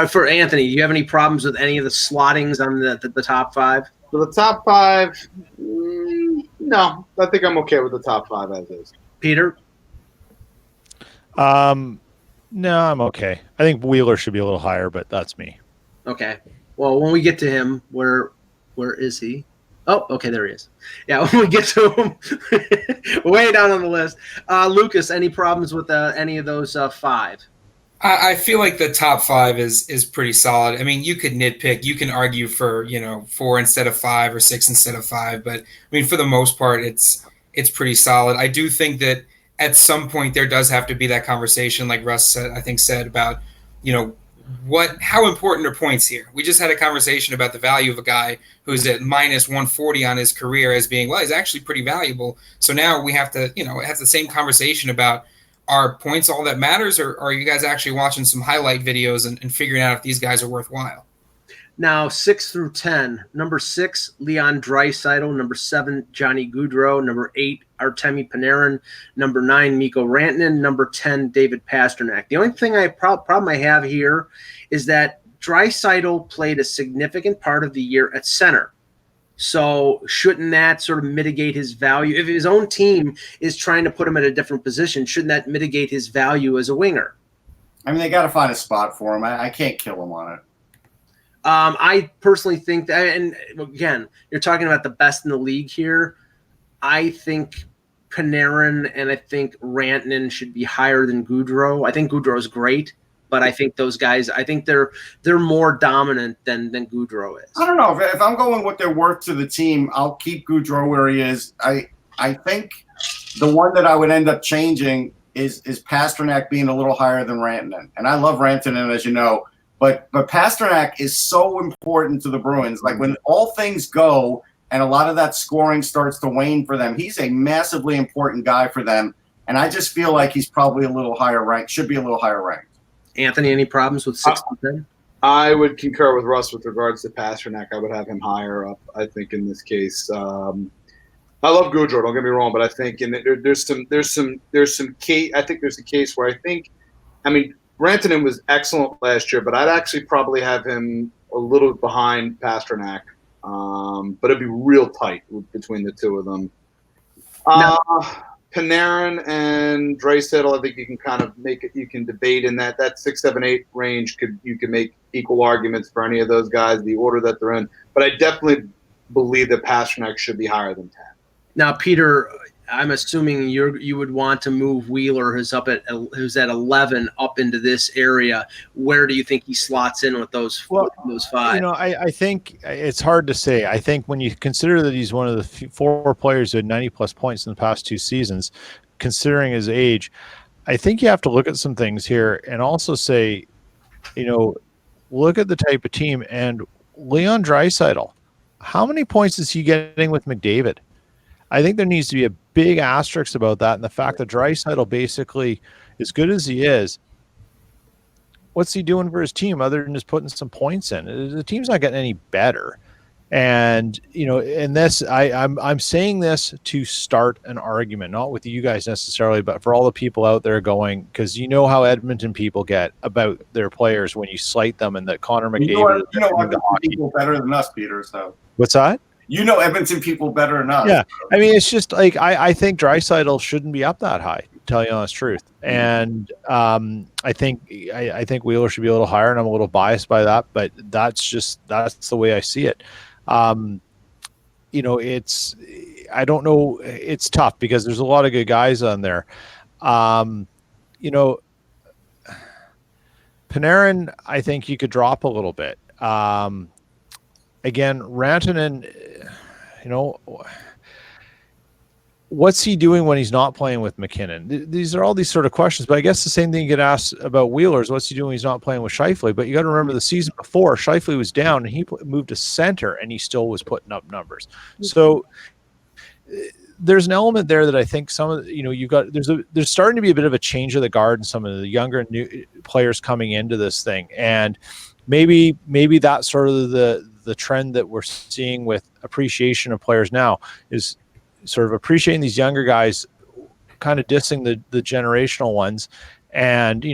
for Anthony, do you have any problems with any of the slottings on the top five? For the top five, no. I think I'm okay with the top five as is. Peter? No, I'm okay. I think Wheeler should be a little higher, but that's me. Okay. Well, when we get to him, where is he? Oh, okay, there he is. Yeah, when we get to him, way down on the list. Lucas, any problems with any of those five? I feel like the top five is pretty solid. I mean, you could nitpick. You can argue for 4 instead of 5 or 6 instead of 5, but I mean, for the most part, it's pretty solid. I do think that at some point there does have to be that conversation, like Russ said about how important are points here. We just had a conversation about the value of a guy who's at minus 140 on his career as being, well, he's actually pretty valuable. So now we have to have the same conversation about, are points all that matters, or are you guys actually watching some highlight videos and figuring out if these guys are worthwhile? Now, 6 through 10. Number 6, Leon Draisaitl. Number 7, Johnny Gaudreau. Number 8, Artemi Panarin. Number 9, Mikko Rantanen. Number 10, David Pastrnak. The only thing problem I have here is that Draisaitl played a significant part of the year at center. So shouldn't that sort of mitigate his value? If his own team is trying to put him at a different position, shouldn't that mitigate his value as a winger? I mean, they got to find a spot for him. I can't kill him on it. I personally think that, and again, you're talking about the best in the league here. I think Panarin and I think Rantanen should be higher than Gaudreau. I think Gaudreau is great, but I think those guys, I think they're more dominant than Gaudreau is. I don't know. If I'm going what they're worth to the team, I'll keep Gaudreau where he is. I think the one that I would end up changing is Pastrnak being a little higher than Rantanen. And I love Rantanen, as you know, but Pastrnak is so important to the Bruins. Like when all things go and a lot of that scoring starts to wane for them, he's a massively important guy for them. And I just feel like he's probably a little higher ranked, should be a little higher ranked. Anthony, any problems with 6 to 10? I would concur with Russ with regards to Pastrnak. I would have him higher up, I think, in this case. I love Gaudreau, don't get me wrong, but I think there's some case. I think there's a case where Rantanen was excellent last year, but I'd actually probably have him a little behind Pastrnak. But it'd be real tight between the two of them. Panarin and Draisaitl, I think you can kind of make it. You can debate in that 6, 7, 8 range. You can make equal arguments for any of those guys, the order that they're in. But I definitely believe that Pastrnak should be higher than 10. Now, Peter, I'm assuming you would want to move Wheeler, who's at 11, up into this area. Where do you think he slots in with those 5? I think it's hard to say. I think when you consider that he's one of the 4 players who had 90-plus points in the past 2 seasons, considering his age, I think you have to look at some things here and also say, look at the type of team. And Leon Draisaitl, how many points is he getting with McDavid? I think there needs to be a big asterisk about that, and the fact that Draisaitl basically, as good as he is, what's he doing for his team other than just putting some points in? The team's not getting any better. And in this, I'm saying this to start an argument, not with you guys necessarily, but for all the people out there going, because how Edmonton people get about their players when you slight them, and that Connor McDavid. Edmonton people better than us, Peter. So what's that? Edmonton people better than us. Yeah, I mean, it's just like I think Draisaitl shouldn't be up that high, to tell you the honest truth. And I think Wheeler should be a little higher, and I'm a little biased by that, but that's the way I see it. It's I don't know. It's tough because there's a lot of good guys on there. Panarin, I think you could drop a little bit. Again, Rantanen, what's he doing when he's not playing with McKinnon? These are all these sort of questions, but I guess the same thing you get asked about Wheeler is what's he doing when he's not playing with Scheifele? But you got to remember the season before, Scheifele was down and he moved to center and he still was putting up numbers. So there's an element there that I think some of there's starting to be a bit of a change of the guard in some of the younger new players coming into this thing, and maybe that's sort of the trend that we're seeing with appreciation of players now is sort of appreciating these younger guys, kind of dissing the generational ones. And,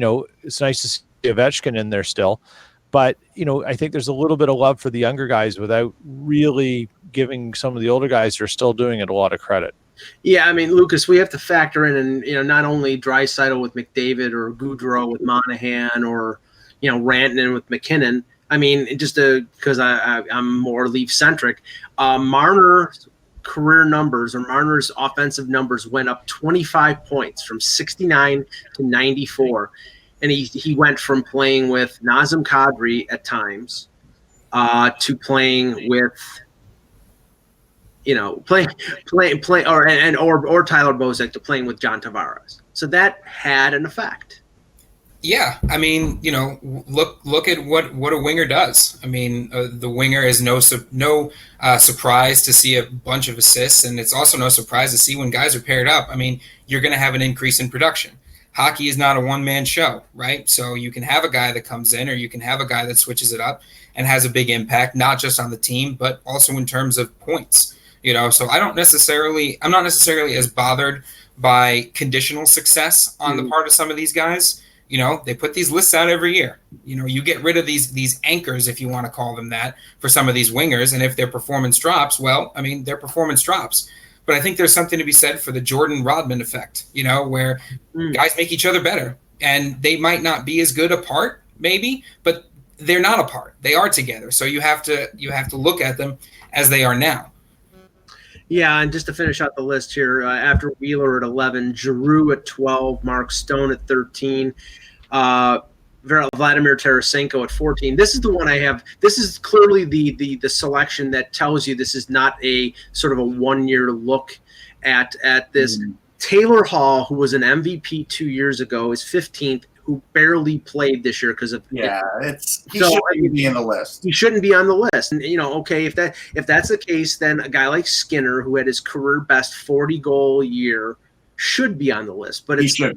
it's nice to see Ovechkin in there still. But, I think there's a little bit of love for the younger guys without really giving some of the older guys who are still doing it a lot of credit. Yeah, I mean, Lucas, we have to factor in, and not only Draisaitl with McDavid or Goudreau with Monahan or, Rantanen with McKinnon. I mean, just because I'm more Leaf-centric, Marner's career numbers or Marner's offensive numbers went up 25 points from 69 to 94. And he went from playing with Nazem Kadri at times to playing with, play or Tyler Bozak to playing with John Tavares. So that had an effect. Yeah, I mean, look at what a winger does. I mean, the winger is no surprise to see a bunch of assists, and it's also no surprise to see when guys are paired up. I mean, you're going to have an increase in production. Hockey is not a one-man show, right? So you can have a guy that comes in, or you can have a guy that switches it up and has a big impact, not just on the team, but also in terms of points. So I'm not necessarily as bothered by conditional success on the part of some of these guys. They put these lists out every year. You get rid of these anchors, if you want to call them that, for some of these wingers. And if their performance drops, well, I mean, their performance drops. But I think there's something to be said for the Jordan Rodman effect, where guys make each other better. And they might not be as good apart, maybe, but they're not apart. They are together. So you have to look at them as they are now. Yeah, and just to finish out the list here, after Wheeler at 11, Giroux at 12, Mark Stone at 13, Vladimir Tarasenko at 14. This is the one I have. This is clearly the selection that tells you this is not a sort of a one-year look at this. Taylor Hall, who was an MVP 2 years ago, is 15th, who barely played this year because of he shouldn't be in the list. He shouldn't be on the list. And okay, if that's the case, then a guy like Skinner, who had his career best 40-goal year, should be on the list. But Skinner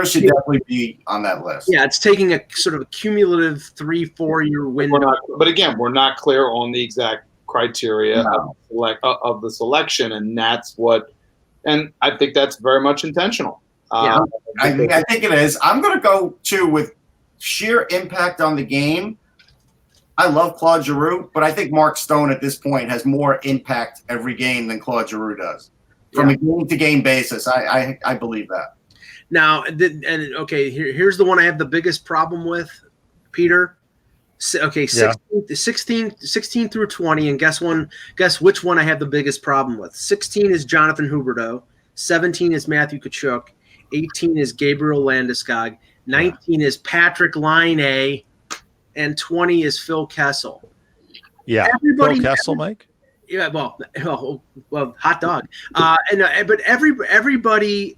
should definitely be on that list. Yeah, it's taking a sort of a cumulative 3-4 year window. But again, we're not clear on the exact criteria of the selection, and that's what. And I think that's very much intentional. Yeah, I think it is. I'm going to go, too, with sheer impact on the game. I love Claude Giroux, but I think Mark Stone at this point has more impact every game than Claude Giroux does. From a game-to-game basis, I believe that. Now, here's the one I have the biggest problem with, Peter. Okay, 16 through 20, and guess which one I have the biggest problem with. 16 is Jonathan Huberdeau, 17 is Matthew Tkachuk, 18 is Gabriel Landeskog, 19 is Patrick Laine, and 20 is Phil Kessel. Yeah, Phil Kessel, Mike? Yeah, well, hot dog. But everybody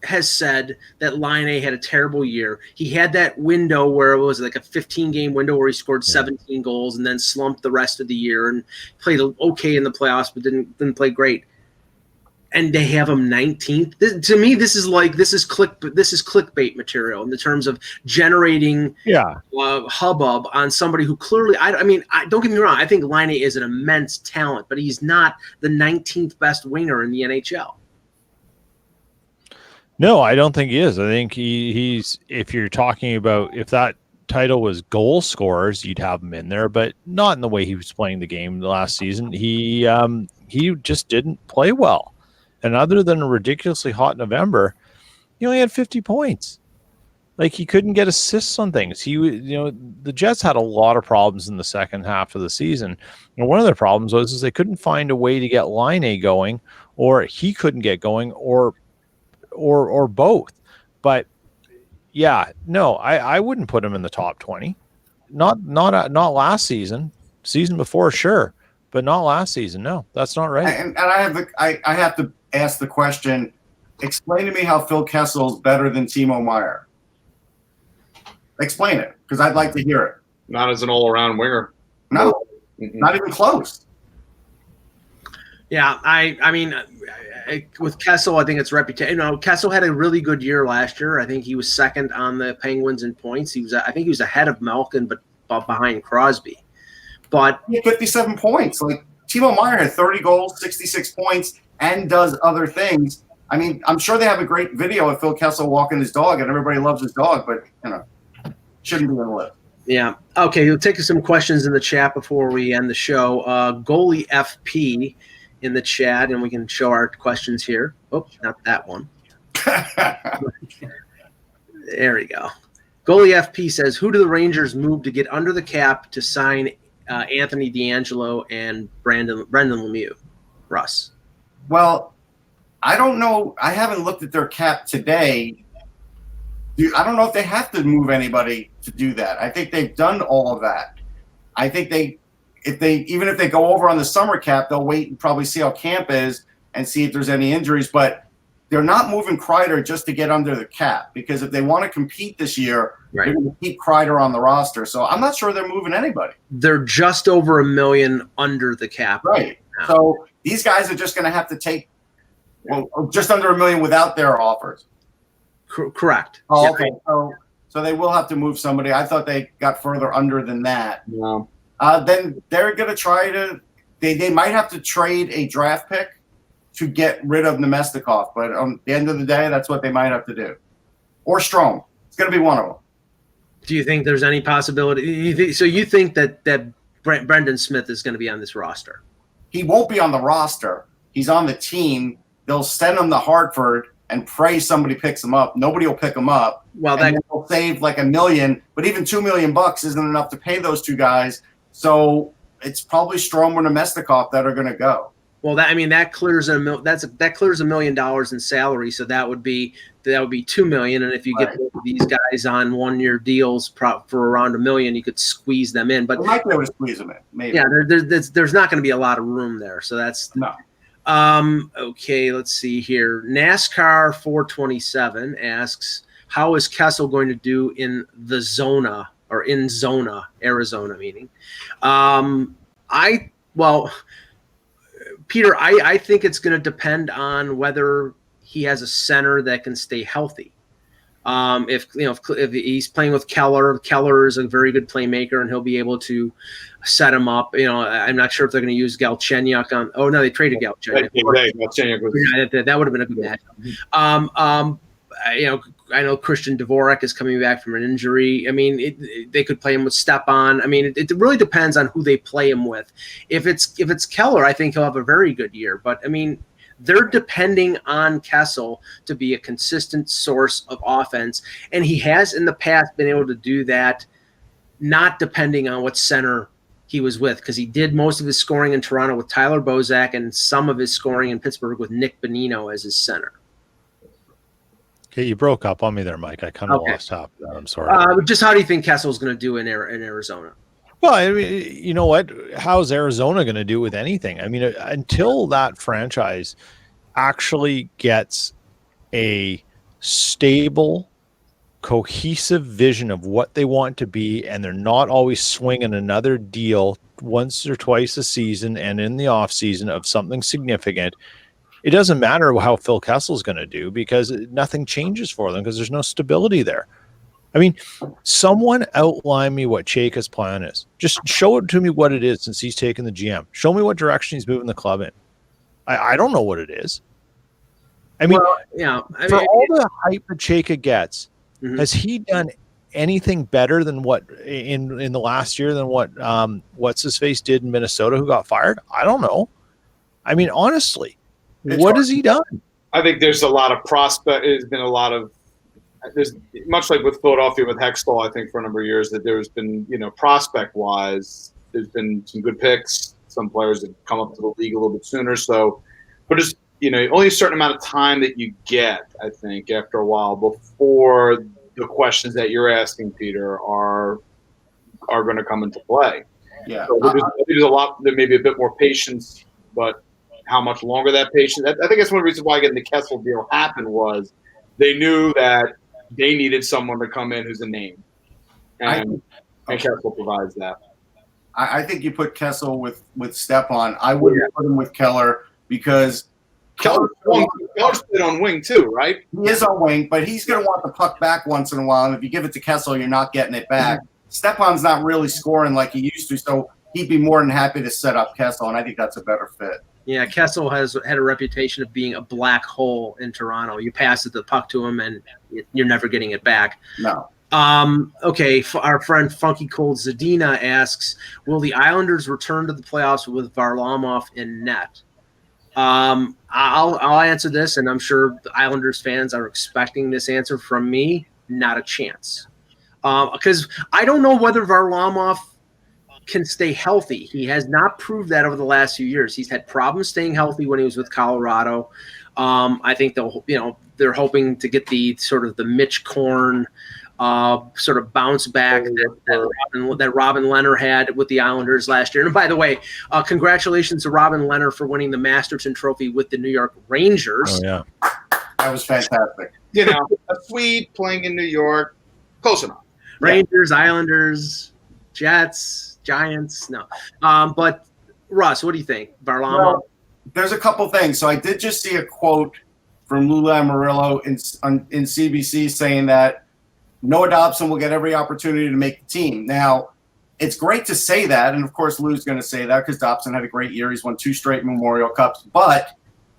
has said that Laine had a terrible year. He had that window where it was like a 15-game window where he scored 17 goals and then slumped the rest of the year and played okay in the playoffs, but didn't play great. And they have him 19th. To me, this is clickbait material in the terms of generating hubbub on somebody who clearly. I don't get me wrong. I think Laine is an immense talent, but he's not the 19th best winger in the NHL. No, I don't think he is. I think he's. If you're talking about if that title was goal scorers, you'd have him in there, but not in the way he was playing the game last season. He just didn't play well. And other than a ridiculously hot November, he only had 50 points. Like, he couldn't get assists on things. The Jets had a lot of problems in the second half of the season. And one of their problems was they couldn't find a way to get Laine going, or he couldn't get going, or both. But yeah, no, I wouldn't put him in the top 20. Not last season. Season before, sure. But not last season. No, that's not right. And I have to asked the question, explain to me how Phil Kessel's better than Timo Meier. Explain it, because I'd like to hear it. Not as an all-around winger. No, not even close. Yeah, I mean, with Kessel, I think it's reputation. You know, Kessel had a really good year last year. I think he was second on the Penguins in points. I think he was ahead of Malkin, but behind Crosby. But he had 57 points. Like Timo Meier had 30 goals, 66 points, and does other things. I mean, I'm sure they have a great video of Phil Kessel walking his dog, and everybody loves his dog, but shouldn't be on the list. Yeah. Okay, we'll take some questions in the chat before we end the show. Goalie FP in the chat, and we can show our questions here. Oh, not that one. There we go. Goalie FP says, who do the Rangers move to get under the cap to sign Anthony DeAngelo and Brendan Lemieux? Russ. Well, I don't know. I haven't looked at their cap today. I don't know if they have to move anybody to do that. I think they've done all of that. I think even if they go over on the summer cap, they'll wait and probably see how camp is and see if there's any injuries. But they're not moving Kreider just to get under the cap, because if they want to compete this year, they're going to keep Kreider on the roster. So I'm not sure they're moving anybody. They're just over $1 million under the cap. Right. So these guys are just going to have to take just under $1 million without their offers. Correct. Oh, okay. So they will have to move somebody. I thought they got further under than that. No. Then they're going to try to – they might have to trade a draft pick to get rid of Nemestikov. But on the end of the day, that's what they might have to do. Or Strome. It's going to be one of them. Do you think there's any possibility? You think that Brendan Smith is going to be on this roster? He won't be on the roster. He's on the team. They'll send him to Hartford and pray somebody picks him up. Nobody will pick him up. Well, they'll save like $1 million, but even $2 million isn't enough to pay those two guys. So it's probably Strome or Nemestikov that are going to go. Well, that clears $1 million in salary. So that would be $2 million. And if you get these guys on 1-year deals for around $1 million, you could squeeze them in. But you might be able to squeeze them in. Maybe. Yeah, there's not going to be a lot of room there. So that's no. Okay, let's see here. NASCAR 427 asks, how is Kessel going to do in the Zona, or in Zona, Arizona meaning? Peter, I think it's going to depend on whether he has a center that can stay healthy. If he's playing with Keller is a very good playmaker, and he'll be able to set him up. I'm not sure if they're going to use Galchenyuk on. Oh no, they traded Galchenyuk. That would have been a good matchup. I know Christian Dvorak is coming back from an injury. I mean, they could play him with Stepan. I mean, it really depends on who they play him with. If it's Keller, I think he'll have a very good year. But I mean, they're depending on Kessel to be a consistent source of offense, and he has in the past been able to do that, not depending on what center he was with, because he did most of his scoring in Toronto with Tyler Bozak and some of his scoring in Pittsburgh with Nick Bonino as his center. Okay, you broke up on me there, Mike. I kind of lost half of that. I'm sorry. Just how do you think Kessel's going to do in Arizona? Well, I mean, you know what? How's Arizona going to do with anything? I mean, until that franchise actually gets a stable, cohesive vision of what they want to be, and they're not always swinging another deal once or twice a season and in the off season of something significant, it doesn't matter how Phil Kessel's going to do, because nothing changes for them because there's no stability there. I mean, someone outline me what Chayka's plan is. Just show it to me what it is since he's taken the GM. Show me what direction he's moving the club in. I don't know what it is. I mean, all the hype that Chayka gets, has he done anything better than what in the last year than what what's his face did in Minnesota, who got fired? I don't know. I mean, honestly, what has he done? I think there's a lot of prospect. There's been a lot of there's much like with Philadelphia with Hextall. I think for a number of years that there's been prospect wise, there's been some good picks. Some players that come up to the league a little bit sooner. So, but just only a certain amount of time that you get, I think, after a while before the questions that you're asking, Peter, are going to come into play. Yeah, so there's a lot. There may be a bit more patience, but how much longer that patient. I think that's one reason why getting the Kessel deal happened was they knew that they needed someone to come in who's a name, and Kessel provides that. I think you put Kessel with Stepan. I wouldn't put him with Keller because Keller's played on wing too, right? He is on wing, but he's going to want the puck back once in a while. And if you give it to Kessel, you're not getting it back. Stepan's not really scoring like he used to, so he'd be more than happy to set up Kessel, and I think that's a better fit. Yeah, Kessel has had a reputation of being a black hole in Toronto. You pass the puck to him, and you're never getting it back. No. Okay, our friend Funky Cold Zadina asks, will the Islanders return to the playoffs with Varlamov in net? I'll answer this, and I'm sure the Islanders fans are expecting this answer from me. Not a chance. Because I don't know whether Varlamov can stay healthy. He has not proved that over the last few years. He's had problems staying healthy when he was with Colorado. I think they're hoping to get the sort of the Mitch Korn sort of bounce back that Robin Leonard had with the Islanders last year. And by the way, congratulations to Robin Leonard for winning the Masterton Trophy with the New York Rangers. Oh, yeah. That was fantastic. A Swede playing in New York, close enough. Rangers, Islanders, Jets, Giants. No. But Russ, what do you think? Varlamov? Well, there's a couple things. So I did just see a quote from Lou Lamoriello in CBC saying that Noah Dobson will get every opportunity to make the team. Now, it's great to say that, and of course Lou's going to say that because Dobson had a great year. He's won 2 straight Memorial Cups, but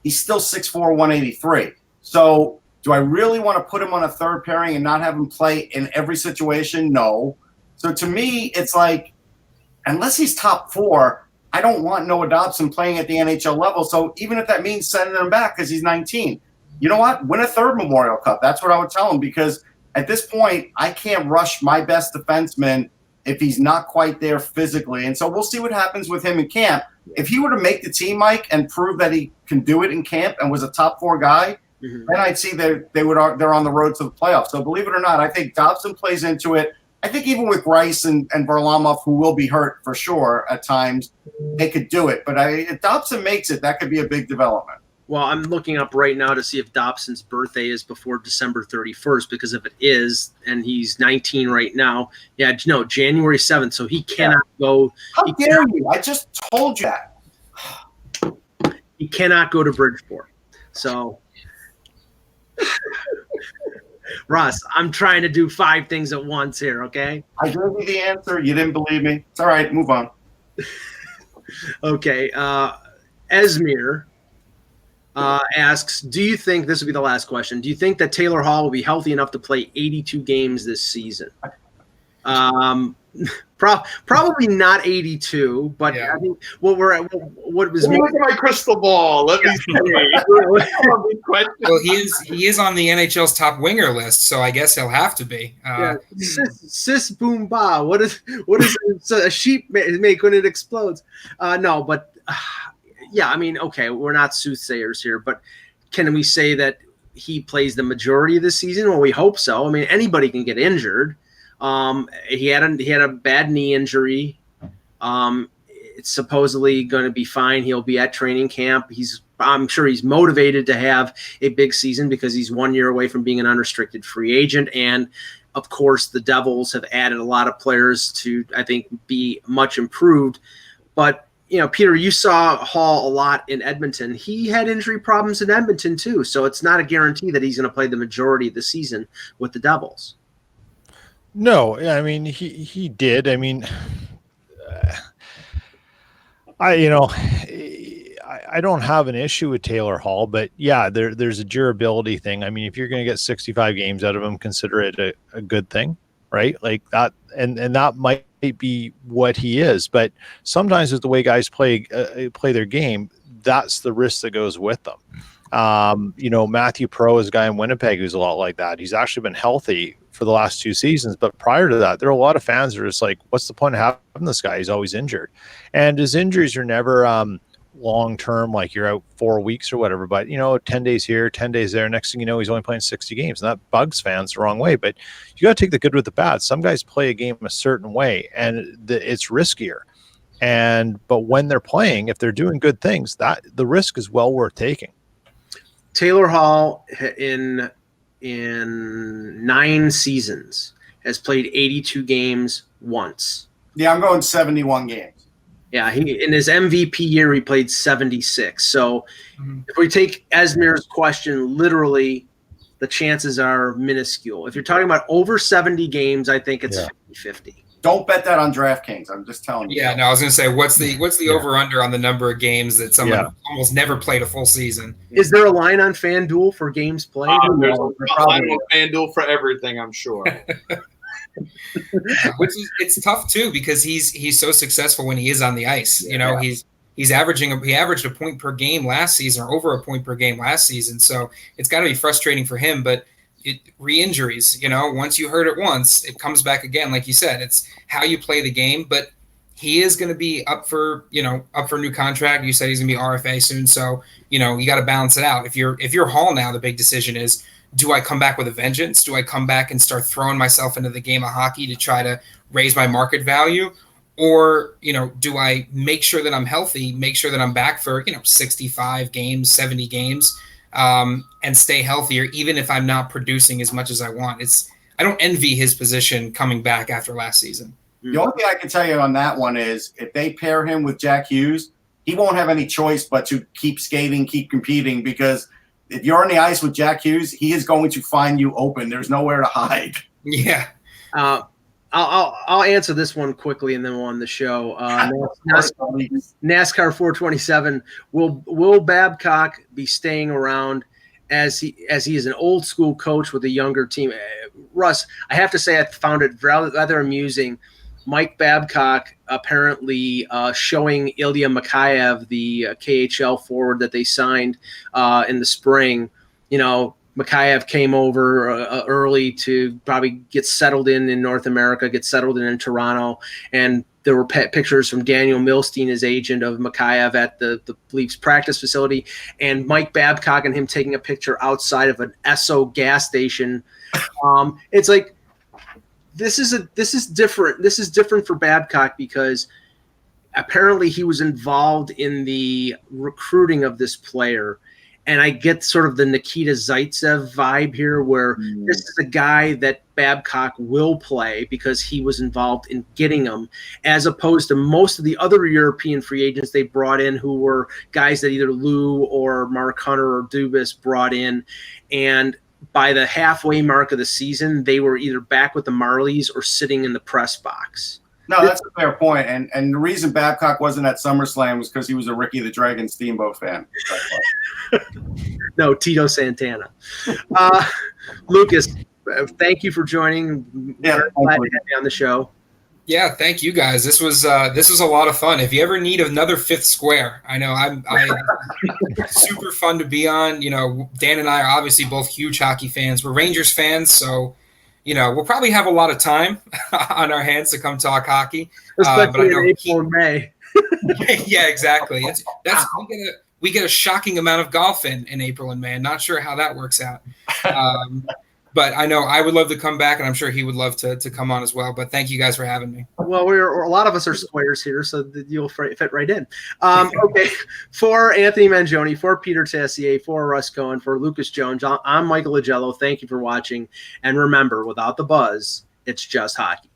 he's still 6'4", 183. So do I really want to put him on a third pairing and not have him play in every situation? No. So to me, it's like, unless he's top 4, I don't want Noah Dobson playing at the NHL level. So even if that means sending him back because he's 19, you know what? Win a third Memorial Cup. That's what I would tell him, because at this point, I can't rush my best defenseman if he's not quite there physically. And so we'll see what happens with him in camp. If he were to make the team, Mike, and prove that he can do it in camp and was a top 4 guy, then I'd see that they're on the road to the playoffs. So believe it or not, I think Dobson plays into it. I think even with Rice and Varlamov, who will be hurt for sure at times, they could do it. But if Dobson makes it, that could be a big development. Well, I'm looking up right now to see if Dobson's birthday is before December 31st, because if it is, and he's 19 right now, January 7th, so he cannot go. How dare you? I just told you that. He cannot go to Bridgeport. So, Russ, I'm trying to do 5 things at once here, okay? I gave you the answer. You didn't believe me. It's all right. Move on. Okay. Esmir asks, do you think, this will be the last question, do you think that Taylor Hall will be healthy enough to play 82 games this season? Probably not 82, but I think what was look at my crystal ball. Let me see. Well, he is on the NHL's top winger list, so I guess he'll have to be. Sis boom ba. What is a sheep make when it explodes? No, but yeah, I mean, okay, we're not soothsayers here, but can we say that he plays the majority of the season? Well, we hope so. I mean, anybody can get injured. He had a bad knee injury. It's supposedly going to be fine. He'll be at training camp. I'm sure he's motivated to have a big season because he's 1 year away from being an unrestricted free agent. And of course, the Devils have added a lot of players to, I think, be much improved. But Peter, you saw Hall a lot in Edmonton. He had injury problems in Edmonton too, so it's not a guarantee that he's going to play the majority of the season with the Devils. No, I mean he did. I mean, I don't have an issue with Taylor Hall, but yeah, there's a durability thing. I mean, if you're going to get 65 games out of him, consider it a good thing, right? Like that, and that might be what he is. But sometimes with the way guys play their game, that's the risk that goes with them. Matthew Pro is a guy in Winnipeg who's a lot like that. He's actually been healthy for the last 2 seasons, but prior to that, there are a lot of fans that are just like, what's the point of having this guy? He's always injured. And his injuries are never long-term, like you're out 4 weeks or whatever, but 10 days here, 10 days there. Next thing you know, he's only playing 60 games. And that bugs fans the wrong way, but you got to take the good with the bad. Some guys play a game a certain way and it's riskier. But when they're playing, if they're doing good things, that the risk is well worth taking. Taylor Hall in 9 seasons has played 82 games once. Yeah, I'm going 71 games. Yeah, he in his MVP year he played 76. So if we take Esmir's question literally, the chances are minuscule. If you're talking about over 70 games, I think it's 50-50. Don't bet that on DraftKings. I'm just telling you. Yeah, no, I was going to say, what's the over-under on the number of games that someone almost never played a full season? Is there a line on FanDuel for games played? There's a line on FanDuel for everything, I'm sure. It's tough too because he's so successful when he is on the ice. You know, he averaged a point per game last season, or over a point per game last season. So it's got to be frustrating for him. But re-injuries, you know, once you hurt it once, it comes back again. Like you said, it's how you play the game. But he is going to be up for a new contract. You said he's going to be RFA soon, so you got to balance it out. If you're Hall now, the big decision is: do I come back with a vengeance? Do I come back and start throwing myself into the game of hockey to try to raise my market value? Or, do I make sure that I'm healthy, make sure that I'm back for, 65 games, 70 games, and stay healthier, even if I'm not producing as much as I want? I don't envy his position coming back after last season. The only thing I can tell you on that one is if they pair him with Jack Hughes, he won't have any choice but to keep skating, keep competing, because if you're on the ice with Jack Hughes, he is going to find you open. There's nowhere to hide. Yeah. I'll answer this one quickly, and then we'll end the show. NASCAR 427. Will Babcock be staying around as he is an old school coach with a younger team? Russ, I have to say I found it rather amusing. Mike Babcock apparently showing Ilya Mikheyev, the KHL forward that they signed in the spring. Mikheyev came over early to probably get settled in North America, get settled in Toronto. And there were pictures from Daniel Milstein, his agent, of Mikheyev at the Leafs practice facility, and Mike Babcock and him taking a picture outside of an Esso gas station. It's like, this is different. This is different for Babcock because apparently he was involved in the recruiting of this player. And I get sort of the Nikita Zaitsev vibe here, where this is a guy that Babcock will play because he was involved in getting him, as opposed to most of the other European free agents they brought in, who were guys that either Lou or Mark Hunter or Dubas brought in. And by the halfway mark of the season, they were either back with the Marlies or sitting in the press box. No, that's a fair point. And the reason Babcock wasn't at SummerSlam was because he was a Ricky the Dragon Steamboat fan. No, Tito Santana. Lucas, thank you for joining. Yeah, glad to have you on the show. Yeah, thank you guys. This was a lot of fun. If you ever need another fifth square, I know I'm super fun to be on. Dan and I are obviously both huge hockey fans. We're Rangers fans, so we'll probably have a lot of time on our hands to come talk hockey. Especially in April and May. Yeah, exactly. We get a shocking amount of golf in April and May. I'm not sure how that works out. But I know I would love to come back, and I'm sure he would love to come on as well. But thank you guys for having me. Well, a lot of us are squares here, so you'll fit right in. Okay, for Anthony Mangione, for Peter Tessier, for Russ Cohen, for Lucas Jones, I'm Michael Agello. Thank you for watching. And remember, without the buzz, it's just hockey.